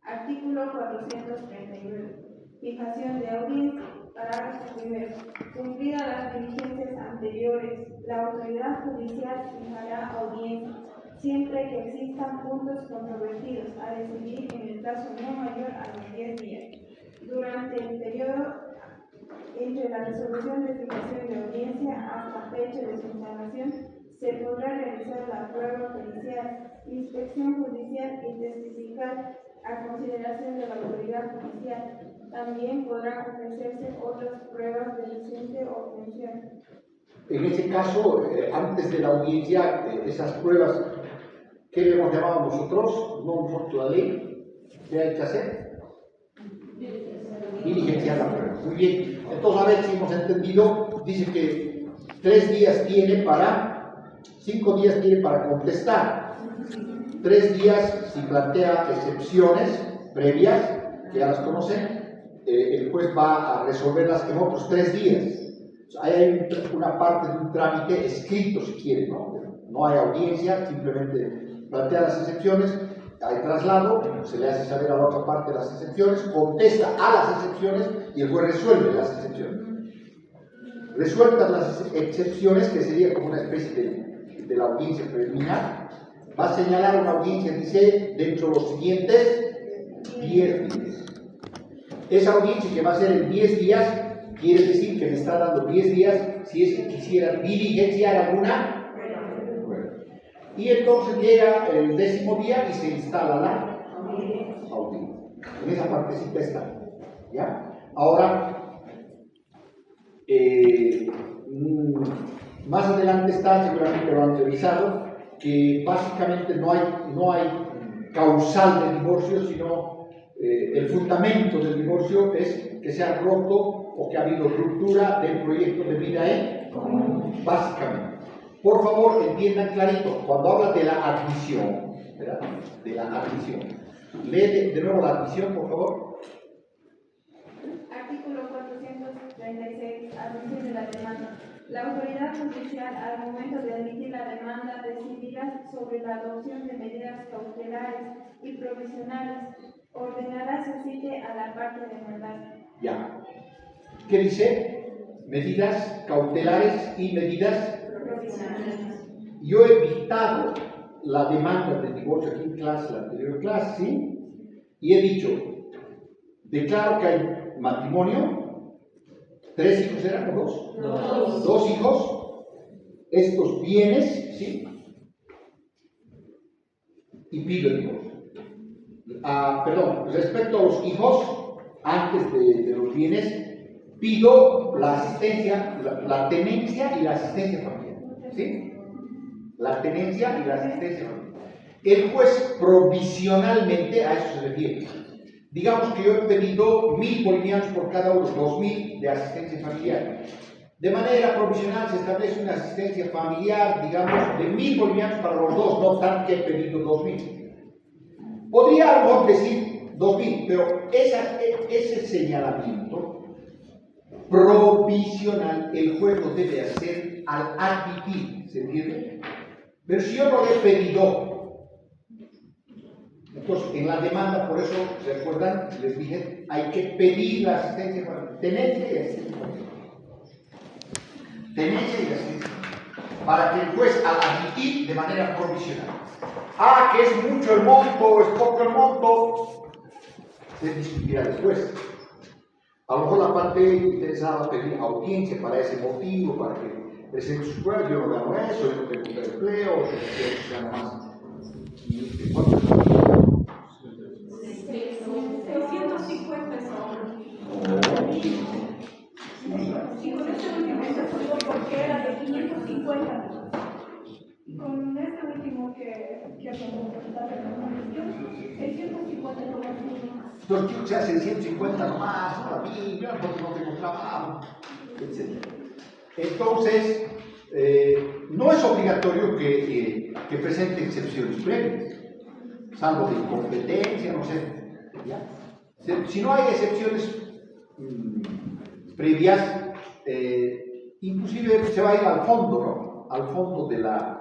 Artículo 439. Fijación de audiencia. Parágrafo primero. Cumplidas las diligencias anteriores, la autoridad judicial fijará audiencia, siempre que existan puntos controvertidos a decidir en el plazo no mayor a los 10 días. Durante el periodo entre la resolución de fijación de audiencia hasta fecha de su instalación, se podrá realizar la prueba pericial, inspección judicial y testificar a consideración de la autoridad judicial. También podrán ofrecerse otras pruebas de licencia o obtención. En ese caso, antes de la audiencia, esas pruebas, ¿qué le hemos llamado nosotros? No nosotros, la ley. ¿Qué hay que hacer? Diligenciar la prueba. Muy bien. Entonces, a ver si hemos entendido. Dice que 3 días tiene para, 5 días tiene para contestar. 3 días si plantea excepciones previas, que ya las conocen, el juez va a resolverlas en otros 3 días. Hay una parte de un trámite escrito, si quiere, no hay audiencia, simplemente plantea las excepciones, hay traslado, se le hace saber a la otra parte las excepciones, contesta a las excepciones y el juez resuelve las excepciones. Resueltas las excepciones, que sería como una especie de la audiencia preliminar, va a señalar una audiencia, dice, dentro de los siguientes 10 días. Esa audiencia, que va a ser en 10 días, quiere decir que me está dando 10 días si es que quisiera diligenciar alguna prueba. Y entonces llega el 10º día y se instala la audiencia. En esa partecita está. ¿Ya? Ahora, más adelante está, seguramente lo han revisado, que básicamente no hay causal de divorcio, sino el fundamento del divorcio es que se ha roto o que ha habido ruptura del proyecto de vida en común, básicamente. Por favor, entiendan clarito, cuando habla de la admisión, ¿verdad? De la admisión. Lee de nuevo la admisión, por favor. Artículo 436. Admisión de la demanda. La autoridad judicial, al momento de admitir la demanda, decidirá sobre la adopción de medidas cautelares y provisionales. Ordenará se cite a la parte demandada. Ya. ¿Qué dice? Medidas cautelares y medidas Provisionales. Yo he dictado la demanda de divorcio aquí en clase, la anterior clase, ¿sí? Y he dicho, declaro que hay matrimonio, 3 hijos eran, ¿o 2? 2. 2 hijos, estos bienes, ¿sí? Y pido el divorcio. Perdón, respecto a los hijos, antes de los bienes, pido la asistencia, la tenencia y la asistencia familiar. ¿Sí? La tenencia y la asistencia familiar. El juez provisionalmente a eso se refiere. Digamos que yo he pedido 1.000 bolivianos por cada uno, 2.000 de asistencia familiar. De manera provisional se establece una asistencia familiar, digamos, de 1.000 bolivianos para los dos, no tanto que he pedido 2.000. Podría a lo mejor decir 2.000, pero ese señalamiento provisional el juez lo debe hacer al admitir, ¿se entiende? Pero si yo no le he pedido, entonces en la demanda, por eso, ¿recuerdan? Les dije, hay que pedir la asistencia familiar, tenencia y asistencia familiar. Tenencia y asistencia, para que el juez al admitir de manera provisional. Que es mucho el monto o es poco el monto, se discutirá después. A lo mejor la parte interesada pedir audiencia para ese motivo, para que presente sus pruebas. Yo no gano eso, yo no tengo empleo, yo gano más. ¿Y cuánto es? 650 y con este último estudio porque era de 550. Con este último que hacemos de la gestión, 650 no va a ser. Entonces, o sea, 650 nomás, no la Biblia, porque no tengo trabajo, etc. Entonces, no es obligatorio que presente excepciones previas, salvo de incompetencia, no sé. ¿Ya? Si no hay excepciones previas, inclusive se va a ir al fondo, ¿no? Al fondo de la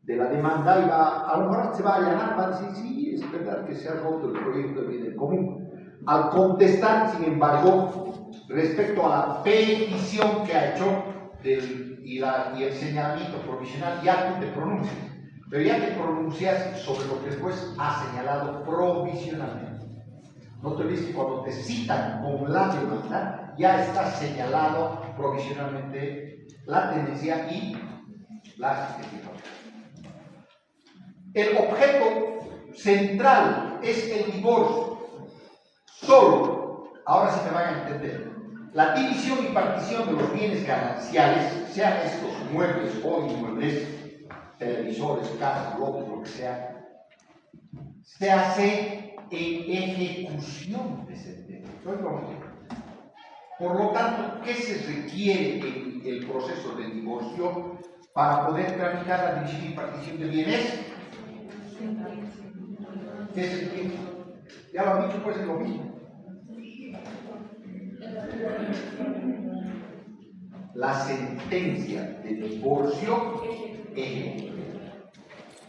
demanda y a lo mejor se va a allanar, va a decir, sí, es verdad que se ha roto el proyecto de bien común. Al contestar, sin embargo, respecto a la petición que ha hecho y el señalamiento provisional, ya tú te pronuncias, pero ya te pronuncias sobre lo que el juez ha señalado provisionalmente. No te olvides que cuando te citan con la demanda, ya está señalado provisionalmente la tenencia y la asistencia. El objeto central es el divorcio. Solo, ahora sí me van a entender, la división y partición de los bienes gananciales, sean estos muebles o inmuebles, televisores, casas, lotes, lo que sea, se hace en ejecución de sentencia. Por lo tanto, ¿qué se requiere en el proceso de divorcio para poder tramitar la división y partición de bienes? ¿Qué es el tiempo? Ya lo han dicho, pues es lo mismo. La sentencia de divorcio ejecutiva.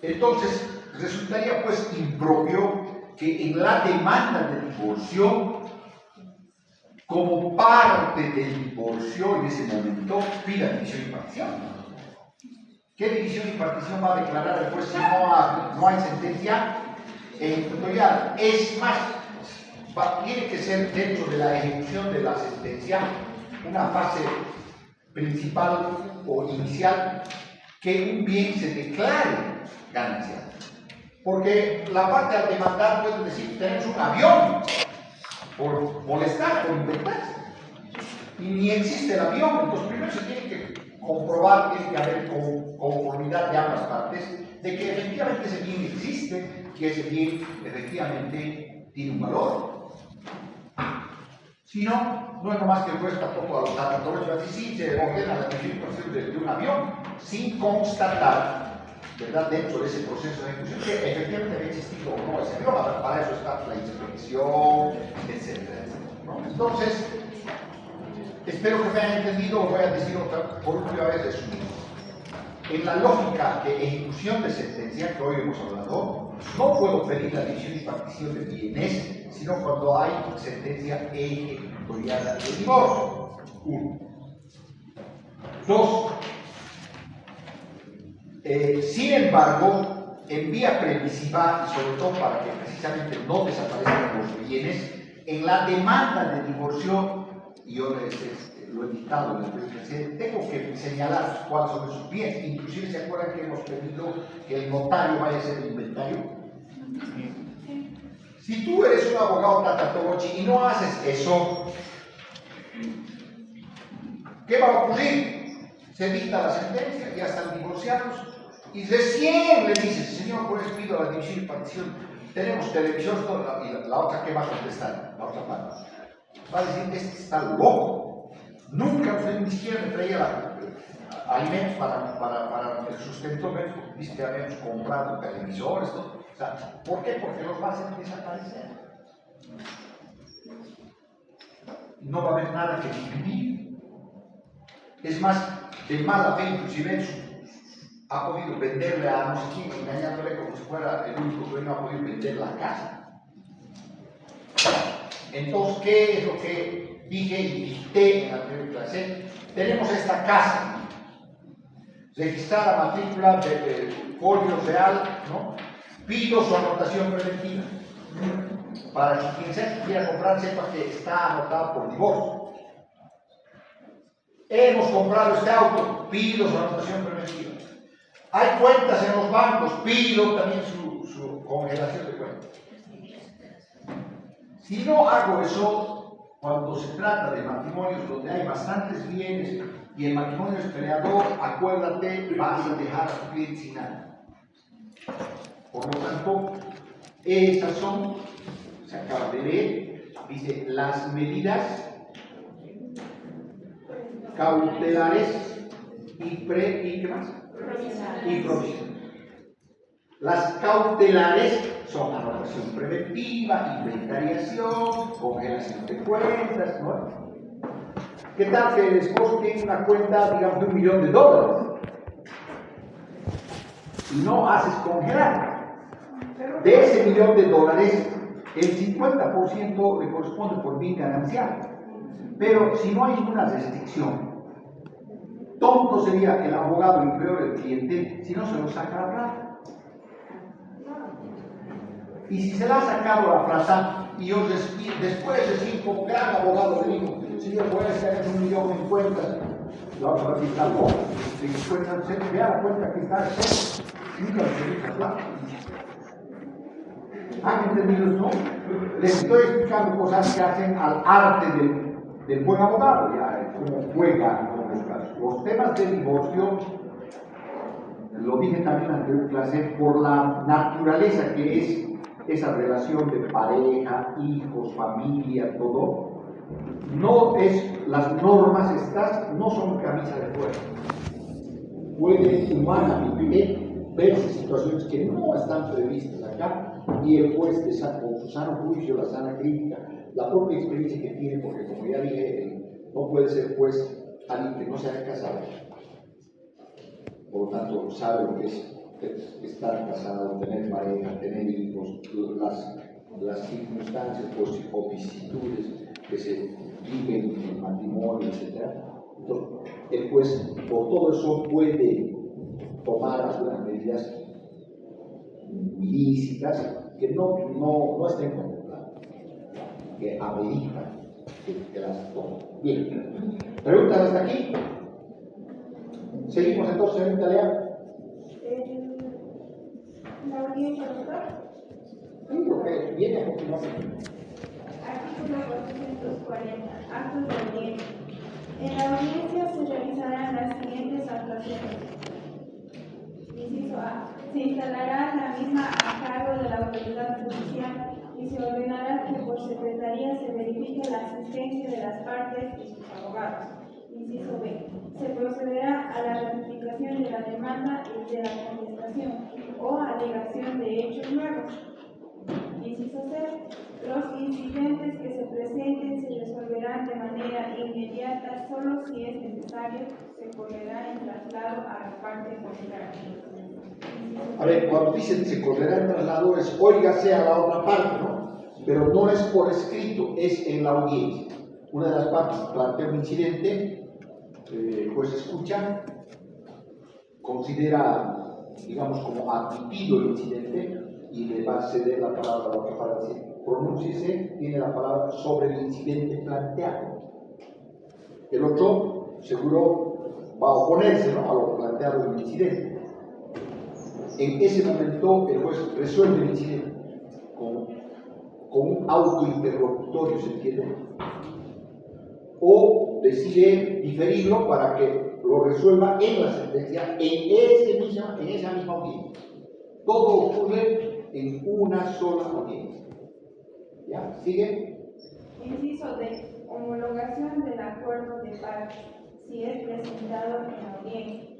Entonces, resultaría pues impropio que en la demanda de divorcio, como parte del divorcio en ese momento, pida división y partición. ¿Qué división y partición va a declarar después si no hay sentencia ejecutorial? Es más, tiene que ser dentro de la ejecución de la sentencia una fase principal o inicial que un bien se declare ganancial. Porque la parte al demandar puede decir, tenemos un avión, por molestar, por inventarse. Y ni existe el avión, entonces primero se tiene que comprobar, tiene que haber conformidad de ambas partes, de que efectivamente ese bien existe, que ese bien efectivamente tiene un valor. Si no, no es nomás que el juez tampoco a los datos va a decir, sí, se ordena la división de un avión, sin constatar, ¿verdad?, dentro de ese proceso de ejecución, que efectivamente había existido o no ese avión. Para eso está la inspección, etcétera, ¿no? Entonces, espero que me hayan entendido, os voy a decir por última vez resumido. En la lógica de ejecución de sentencia que hoy hemos hablado, no puedo pedir la división y partición de bienes, sino cuando hay sentencia ejecutoriada de divorcio. 1. 2. Sin embargo, en vía previsiva, y sobre todo para que precisamente no desaparezcan los bienes, en la demanda de divorcio, y yo lo he dictado en el PCC, tengo que señalar cuáles son esos bienes. Inclusive, ¿se acuerdan que hemos pedido que el notario vaya a hacer el inventario? Si tú eres un abogado tatatochi y no haces eso, ¿Qué va a ocurrir? Se dicta la sentencia, ya están divorciados, y recién le dices, señor juez, pido la división y partición, tenemos televisión, y la otra, ¿qué va a contestar? La otra parte. Va a decir, este está loco. Nunca usted ni siquiera me traía alimentos para el sustento, dice que habíamos comprado televisores, todo. O sea, ¿por qué? Porque los va a hacer desaparecer. No va a haber nada que dividir. Es más, de mala fe, inclusive ha podido venderle a no sé quién, engañándole como si fuera el único dueño, ha podido vender la casa. Entonces, ¿qué es lo que dije y dicté en la primera clase? Tenemos esta casa, registrada matrícula de folio real, ¿no? Pido su anotación preventiva, para que quien sea que quiera comprar sepa que está anotado por divorcio. Hemos comprado este auto, pido su anotación preventiva. Hay cuentas en los bancos, pido también su congelación de cuentas. Si no hago eso, cuando se trata de matrimonios donde hay bastantes bienes y el matrimonio es peleador, acuérdate, vas a dejar a tu cliente sin nada. Por lo tanto, estas son, se acaba de leer, dice, las medidas cautelares y ¿qué más? Y provisionales. Las cautelares son anotación preventiva, inventariación, congelación de cuentas, ¿no? ¿Qué tal que el esposo tiene una cuenta, digamos, de $1 millón? Y no haces congelar. De ese $1 millón, el 50% le corresponde por bien ganancial. Pero si no hay ninguna restricción, tonto sería el abogado y peor el cliente si no se lo saca la plata. Y si se la ha sacado la plata y yo después de 5 gran abogado le digo, señor, voy a estar en $1 millón en cuentas, la otra vez está loca, se vea la cuenta que está cero, nunca se deja plata. ¿Han entendido esto? Les estoy explicando cosas que hacen al arte del buen abogado, ya, como juegan con los casos. Los temas de divorcio, lo dije también en la anterior clase, por la naturaleza que es esa relación de pareja, hijos, familia, todo, no es, las normas estas no son camisa de fuerza. Puede humanamente verse situaciones que no están previstas acá y el juez con su sano juicio, la sana crítica, la propia experiencia que tiene, porque como ya dije, no puede ser juez alguien que no se haya casado. Por lo tanto, sabe lo que es estar casado, tener pareja, tener hijos, las circunstancias o vicisitudes que se viven en el matrimonio, etc. Entonces, el juez, por todo eso, puede tomar algunas medidas ilícitas que no estén contempladas, que ameritan que las tomen. Bien, ¿preguntas hasta aquí? Seguimos entonces, señorita Lea. La audiencia, doctor. Sí, lo que viene a continuación. Artículo 440. Actos de audiencia. En la audiencia se realizarán las siguientes actuaciones. Inciso A. Se instalará la misma a cargo de la autoridad judicial y se ordenará que por secretaría se verifique la asistencia de las partes y sus abogados. Inciso B. Se procederá a la ratificación de la demanda y de la contestación o alegación de hechos nuevos. Inciso C. Los incidentes que se presenten se resolverán de manera inmediata, solo si es necesario se correrá el traslado a la parte contraria. A ver, cuando dicen se correrá el traslado es óigase a la otra parte, ¿no? Pero no es por escrito, es en la audiencia. Una de las partes plantea un incidente, pues escucha, considera, digamos, como admitido el incidente y le va a ceder la palabra a la otra parte. Pronúnciese, tiene la palabra sobre el incidente planteado. El otro, seguro, va a oponerse, ¿no?, a lo planteado en el incidente. En ese momento, el juez resuelve el incidente con un autointerlocutorio, ¿se entiende? O decide diferirlo para que lo resuelva en la sentencia, en esa misma audiencia. Todo ocurre en una sola audiencia. ¿Ya? ¿Sigue? Inciso D. Homologación del acuerdo de partes, si es presentado en la audiencia.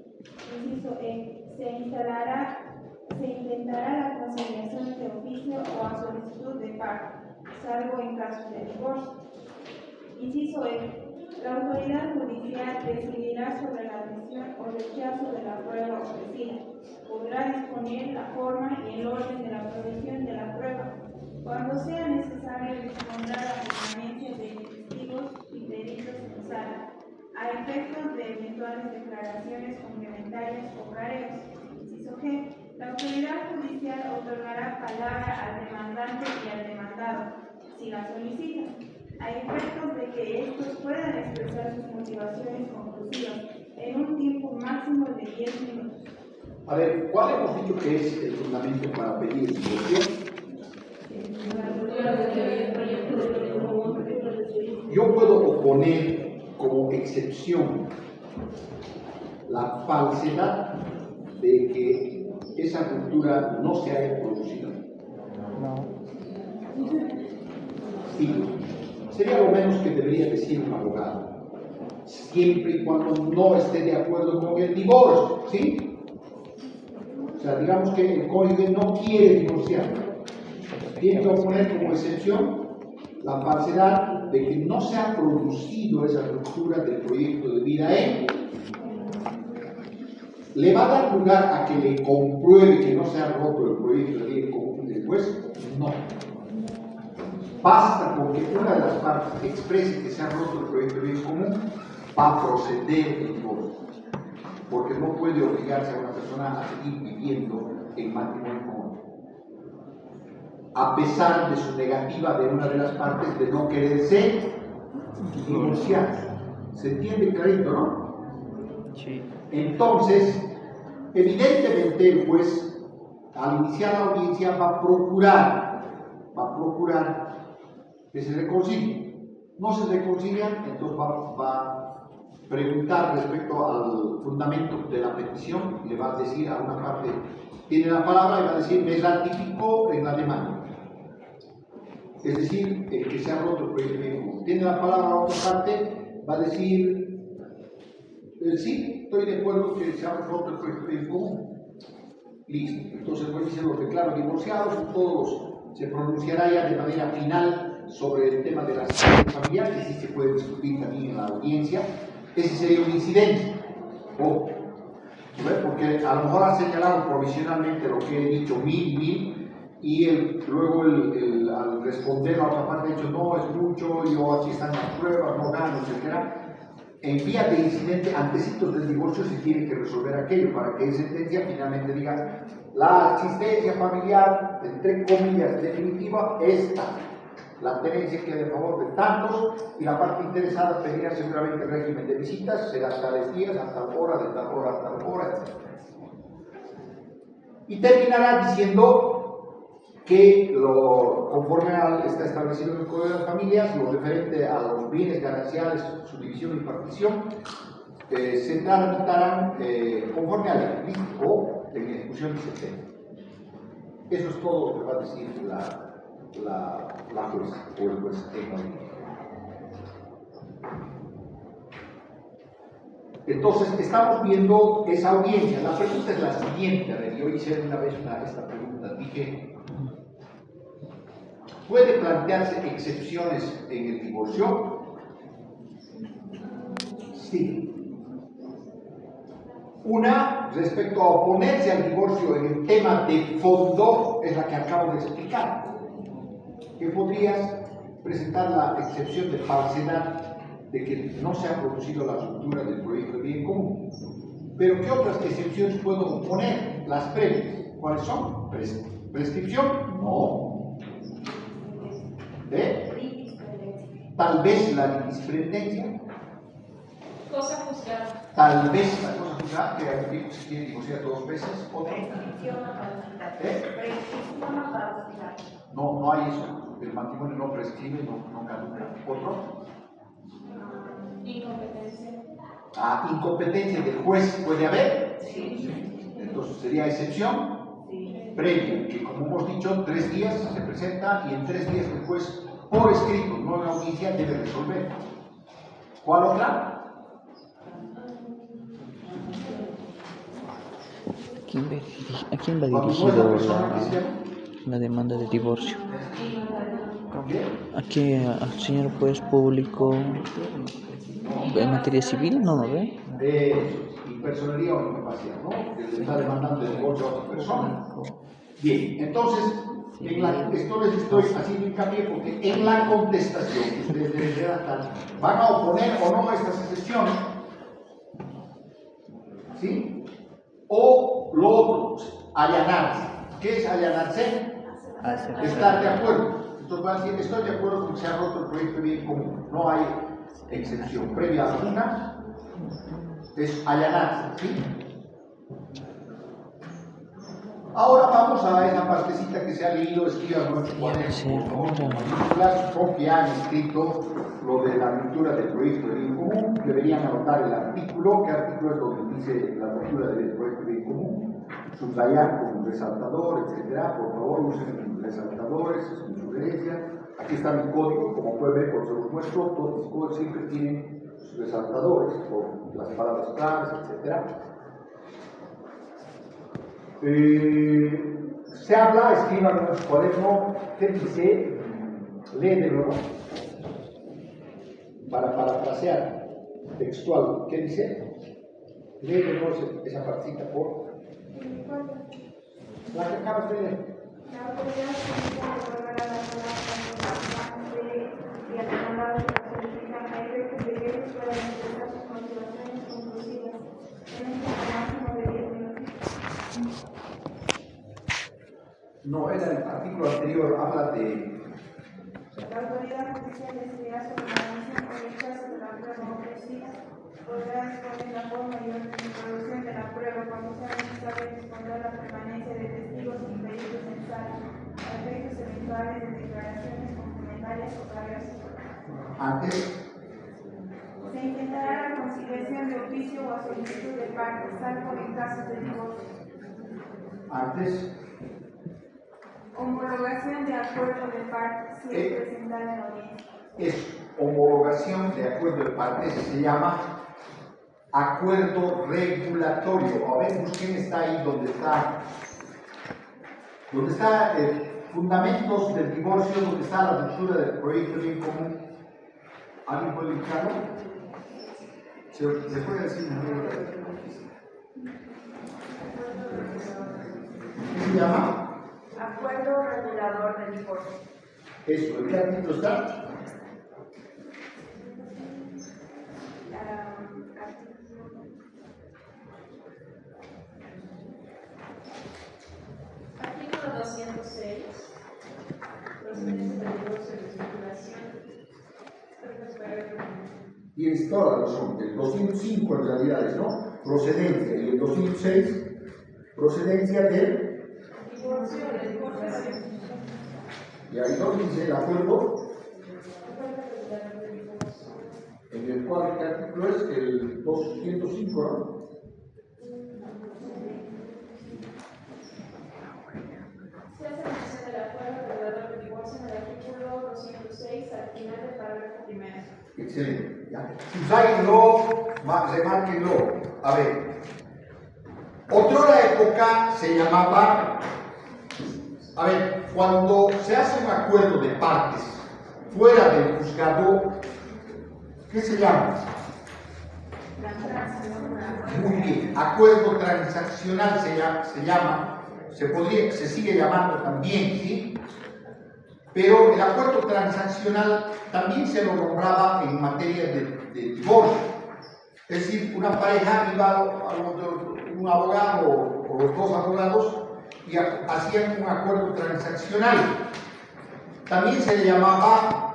Inciso E. Se intentará la conciliación de oficio o a solicitud de parte, salvo en caso de divorcio. Inciso E. La autoridad judicial decidirá sobre la admisión o rechazo de la prueba ofrecida. Podrá disponer la forma y el orden de la provisión de la prueba. Cuando sea necesario, dispondrá la permanencia de testigos y peritos en sala, a efectos de eventuales declaraciones complementarias o careos. Inciso G. La autoridad judicial otorgará palabra al demandante y al demandado, si la solicitan, a efectos de que estos puedan expresar sus motivaciones conclusivas en un tiempo máximo de 10 minutos. A ver, ¿cuál hemos dicho que es el fundamento para pedir divorcio? Yo puedo oponer como excepción la falsedad de que esa ruptura no se haya producido. Sí, sería lo menos que debería decir un abogado, siempre y cuando no esté de acuerdo con el divorcio, ¿sí? O sea, digamos que el cónyuge no quiere divorciar, tiene que oponer como excepción la falsedad de que no se ha producido esa ruptura del proyecto de vida en. ¿Le va a dar lugar a que le compruebe que no se ha roto el proyecto de vida común después? No. Basta con que una de las partes exprese que se ha roto el proyecto de vida común, va a proceder el divorcio. Porque no puede obligarse a una persona a seguir viviendo en matrimonio con otro, a pesar de su negativa de una de las partes de no quererse divorciar. ¿Se entiende clarito, no? Sí. Entonces, evidentemente el juez, al iniciar la audiencia, va a procurar que se reconcilien. No se reconcilian, entonces va a preguntar respecto al fundamento de la petición, le va a decir a una parte, tiene la palabra y va a decir, me ratifico en la demanda. Es decir, el que se ha roto el proyecto de vida. Tiene la palabra a otra parte, va a decir, sí, estoy de acuerdo que se ha roto el proyecto de vida común. Listo. Entonces el juez dice, los declaro divorciados, todos se pronunciará ya de manera final sobre el tema de las familiares, que sí se puede discutir también en la audiencia. Ese sería un incidente. Ojo, porque a lo mejor ha señalado provisionalmente lo que he dicho, 1000, y luego al responder la otra parte ha dicho, no, es mucho, yo aquí están las pruebas, no gano, etc. En vía de incidente, antecitos del divorcio, se tiene que resolver aquello para que en sentencia finalmente diga la asistencia familiar, entre comillas, definitiva, esta. La tenencia queda en favor de tantos y la parte interesada pedirá seguramente el régimen de visitas, será tales días, a tal hora, de tal hora a tal hora, etc. Y terminará diciendo que conforme está establecido en el Código de las Familias, lo referente a los bienes gananciales, su división y partición, se tramitarán conforme a la ley o en ejecución de sentencia. Eso es todo lo que va a decir la jueza o el juez en la audiencia. Entonces, estamos viendo esa audiencia. La pregunta es la siguiente. A ver, yo hice una vez esta pregunta. Dije, ¿puede plantearse excepciones en el divorcio? Sí. Una, respecto a oponerse al divorcio en el tema de fondo, es la que acabo de explicar. Que podrías presentar la excepción de falsedad de que no se ha producido la ruptura del proyecto de bien común. Pero ¿qué otras excepciones puedo poner? Las previas. ¿Cuáles son? ¿Prescripción? No. Tal vez la jurisprudencia. Cosa juzgada. Tal vez la cosa juzgada, que se tiene divorciar 2 veces o no. Prescripción a caducidad. Prescripción a caducidad. No hay eso. El matrimonio no prescribe, no caduca. ¿Otro? Incompetencia. Incompetencia del juez puede haber. Sí. Entonces sería excepción Sí. previa, que como hemos dicho, 3 días se presenta y en 3 días el juez, por escrito, no en audiencia, debe resolver. ¿Cuál otra? ¿A quién va Cuando no es dirigido la persona que se llama. la demanda de divorcio? ¿Qué? Aquí al señor juez público en materia civil, ¿no lo ve? Impersonalidad o incapacidad, ¿no? Que le está demandando el divorcio a otra persona. Bien, entonces, esto les estoy haciendo hincapié porque en la contestación que ustedes deben redactar, van a oponer o no a estas excepciones, ¿sí? O lo otro, allanarse. ¿Qué es allanarse? Estar de acuerdo. Entonces va a decir, estoy de acuerdo con que se ha roto el proyecto de bien común. No hay excepción. Previa alguna es allanarse, ¿sí? Ahora vamos a esa partecita que se ha leído, escriban nuestro cuaderno, por favor, mayúsculas, con que han escrito lo de la lectura del proyecto de bien común. Deberían anotar el artículo, qué artículo es donde dice la lectura del proyecto de bien común, subrayar con un resaltador, etcétera. Por favor, usen resaltadores, es mi sugerencia. Aquí está mi código, como pueden ver, por su muestro, todos mis códigos siempre tienen sus resaltadores, con las palabras claves, etcétera. Se habla, escriban en nuestro cuaderno, ¿qué dice? Lee de nuevo, para parafrasear textual, ¿qué dice? Lee de nuevo esa partita, por la que acabas de leer. La autoridad judicial otorgará la y al demandado que solicitan a efectos de que ellos puedan expresar sus motivaciones conclusivas en un tiempo máximo de 10 minutos. No, el artículo anterior habla de... La autoridad judicial decidirá sobre la admisión o rechazo de la prueba ofrecida. Podrá exponer la forma y orden de introducción de la prueba cuando sea necesario responder la permanencia de testigos sin peligro necesario a efectos eventuales de declaraciones complementarias o cargas. Antes, Se intentará la conciliación de oficio o a solicitud de partes, salvo en casos de divorcio. antes, Homologación de acuerdo de partes, si es presentada en la audiencia. es homologación de acuerdo de partes, se llama acuerdo regulatorio. A ver, busquen, está ahí donde está fundamentos del divorcio, donde está la lectura del proyecto de bien común. ¿Alguien puede indicarlo? ¿Se puede decir? ¿Qué se llama? Acuerdo regulador del divorcio. Eso, ¿en qué artículo está? Artículo 206. Procedimiento de divorcio y circulación. Tienes toda la razón. El 205 en realidad es, ¿no? Procedencia. Y el 206, procedencia del... Y ahí donde dice el acuerdo, en el cual, ¿qué artículo es? El 205, ¿no? Se hace mención del acuerdo regulador del divorcio en el artículo 206 al final del parágrafo primero. Excelente. Ya. Susáyenlo, remárquenlo. A ver. Otra época se llamaba. A ver, cuando se hace un acuerdo de partes fuera del juzgado, ¿qué se llama? Muy bien, acuerdo transaccional se llama, se sigue llamando también, ¿sí? Pero el acuerdo transaccional también se lo nombraba en materia de divorcio. Es decir, una pareja iba a un abogado o los dos abogados y hacían un acuerdo transaccional. También se le llamaba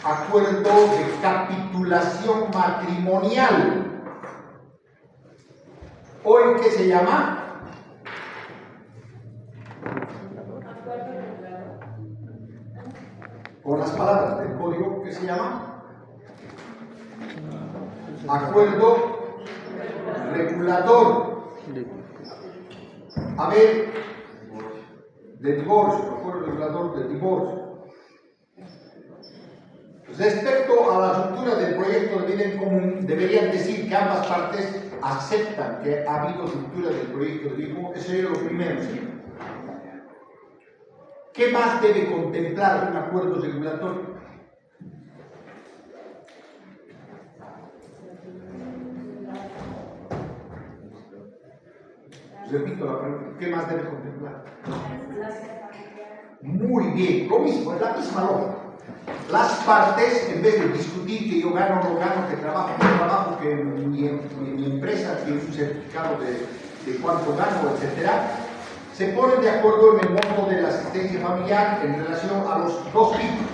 acuerdo de capitulación matrimonial. ¿Hoy qué se llama? Con las palabras del código, ¿qué se llama? acuerdo regulador. A ver, de divorcio, acuerdo regulador de divorcio. Respecto a la ruptura del proyecto de vida en común, deberían decir que ambas partes aceptan que ha habido ruptura del proyecto de vida en común. Eso sería lo primero, ¿sí? ¿Qué más debe contemplar un acuerdo regulatorio? Repito la pregunta, ¿qué más debe contemplar? Muy bien, lo mismo, es la misma lógica. Las partes, en vez de discutir que yo gano o no gano, que trabajo o no trabajo, que mi empresa tiene un certificado de cuánto gano, etc., se ponen de acuerdo en el monto de la asistencia familiar en relación a los dos hijos.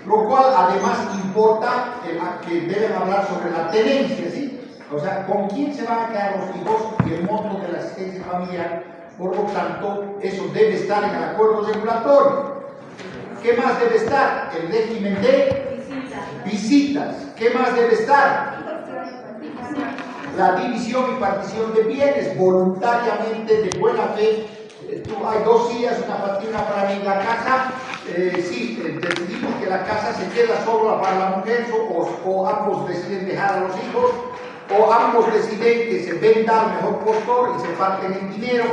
Lo cual además importa que deben hablar sobre la tenencia, ¿sí? O sea, con quién se van a quedar los hijos y el monto de la asistencia familiar. Por lo tanto, eso debe estar en el acuerdo regulatorio. ¿Qué más debe estar? El régimen de visitas. ¿Qué más debe estar? La división y partición de bienes voluntariamente, de buena fe. Hay dos sillas, una para mí en la casa. Sí, decidimos que la casa se queda sola para la mujer, o ambos deciden dejar a los hijos, o ambos deciden que se venda al mejor postor y se parten el dinero.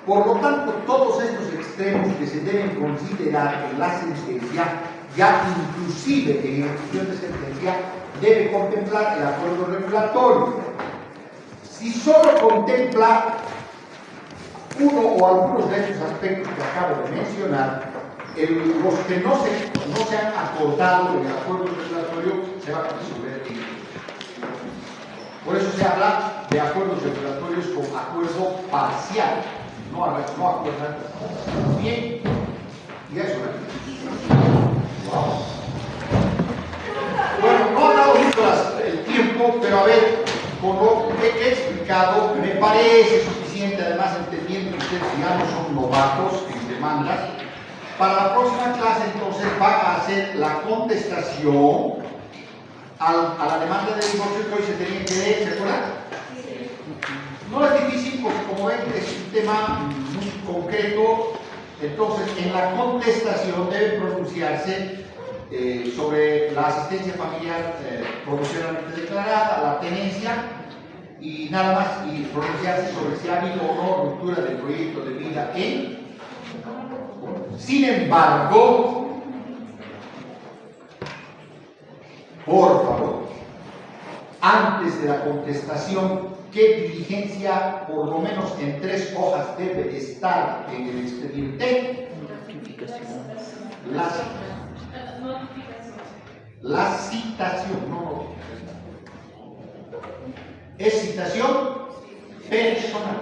Por lo tanto, todos estos extremos que se deben considerar en la sentencia, ya inclusive en ejecución de sentencia, debe contemplar el acuerdo regulatorio. Si solo contempla uno o algunos de estos aspectos que acabo de mencionar, los que no se han acordado en el acuerdo regulatorio se van a resolver en ellos. Por eso se habla de acuerdos regulatorios con acuerdo parcial. No acuerdan. Bien, y eso es. Wow. Bueno, no ha dado mucho el tiempo, pero a ver, con lo que he explicado, me parece suficiente, además entendiendo que ustedes ya no son novatos en demandas. Para la próxima clase, entonces, van a hacer la contestación a la demanda de divorcio que hoy se tenía que leer, ¿se acuerdan? No es difícil porque, como ven, es un tema muy concreto. Entonces, en la contestación debe pronunciarse sobre la asistencia familiar proporcionalmente declarada, la tenencia y nada más, y pronunciarse sobre si ha habido o no ruptura del proyecto de vida en. Sin embargo, por favor, antes de la contestación, ¿qué diligencia, por lo menos en 3 hojas, debe estar en el expediente? La citación, no notificación. Es citación personal.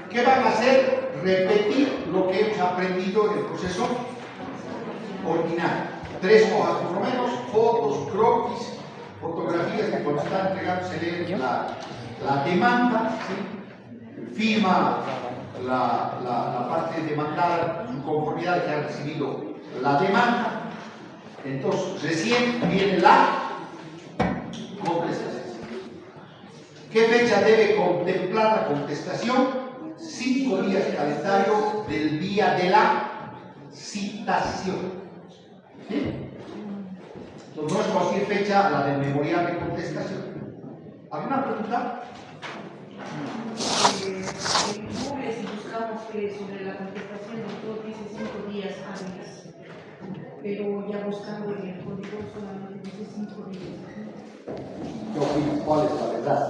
¿Qué van a hacer? Repetir lo que hemos aprendido en el proceso ordinario. 3 hojas por lo menos, fotos, croquis, fotografías que cuando está entregando se lee la demanda, ¿sí? Firma la parte demandada en conformidad que ha recibido la demanda. Entonces, recién viene la contestación. ¿Qué fecha debe contemplar la contestación? 5 días calendario del día de la citación. ¿Sí? Entonces, no es cualquier fecha la del memorial de contestación. ¿Alguna pregunta? En Google, si buscamos sobre la contestación, el doctor dice 5 días hábiles, pero ya buscando en el código solamente dice 5 días. Yo digo, ¿cuál es la verdad?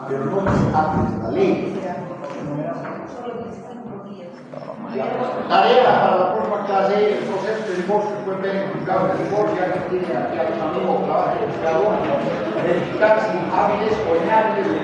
Pero no dice antes de la ley. Tarea para la próxima clase, el proceso de divorcio fue verificado en el divorcio, ya que tiene aquí a un amigo que trabaja en el buscador, verificar si hábiles o inhábiles de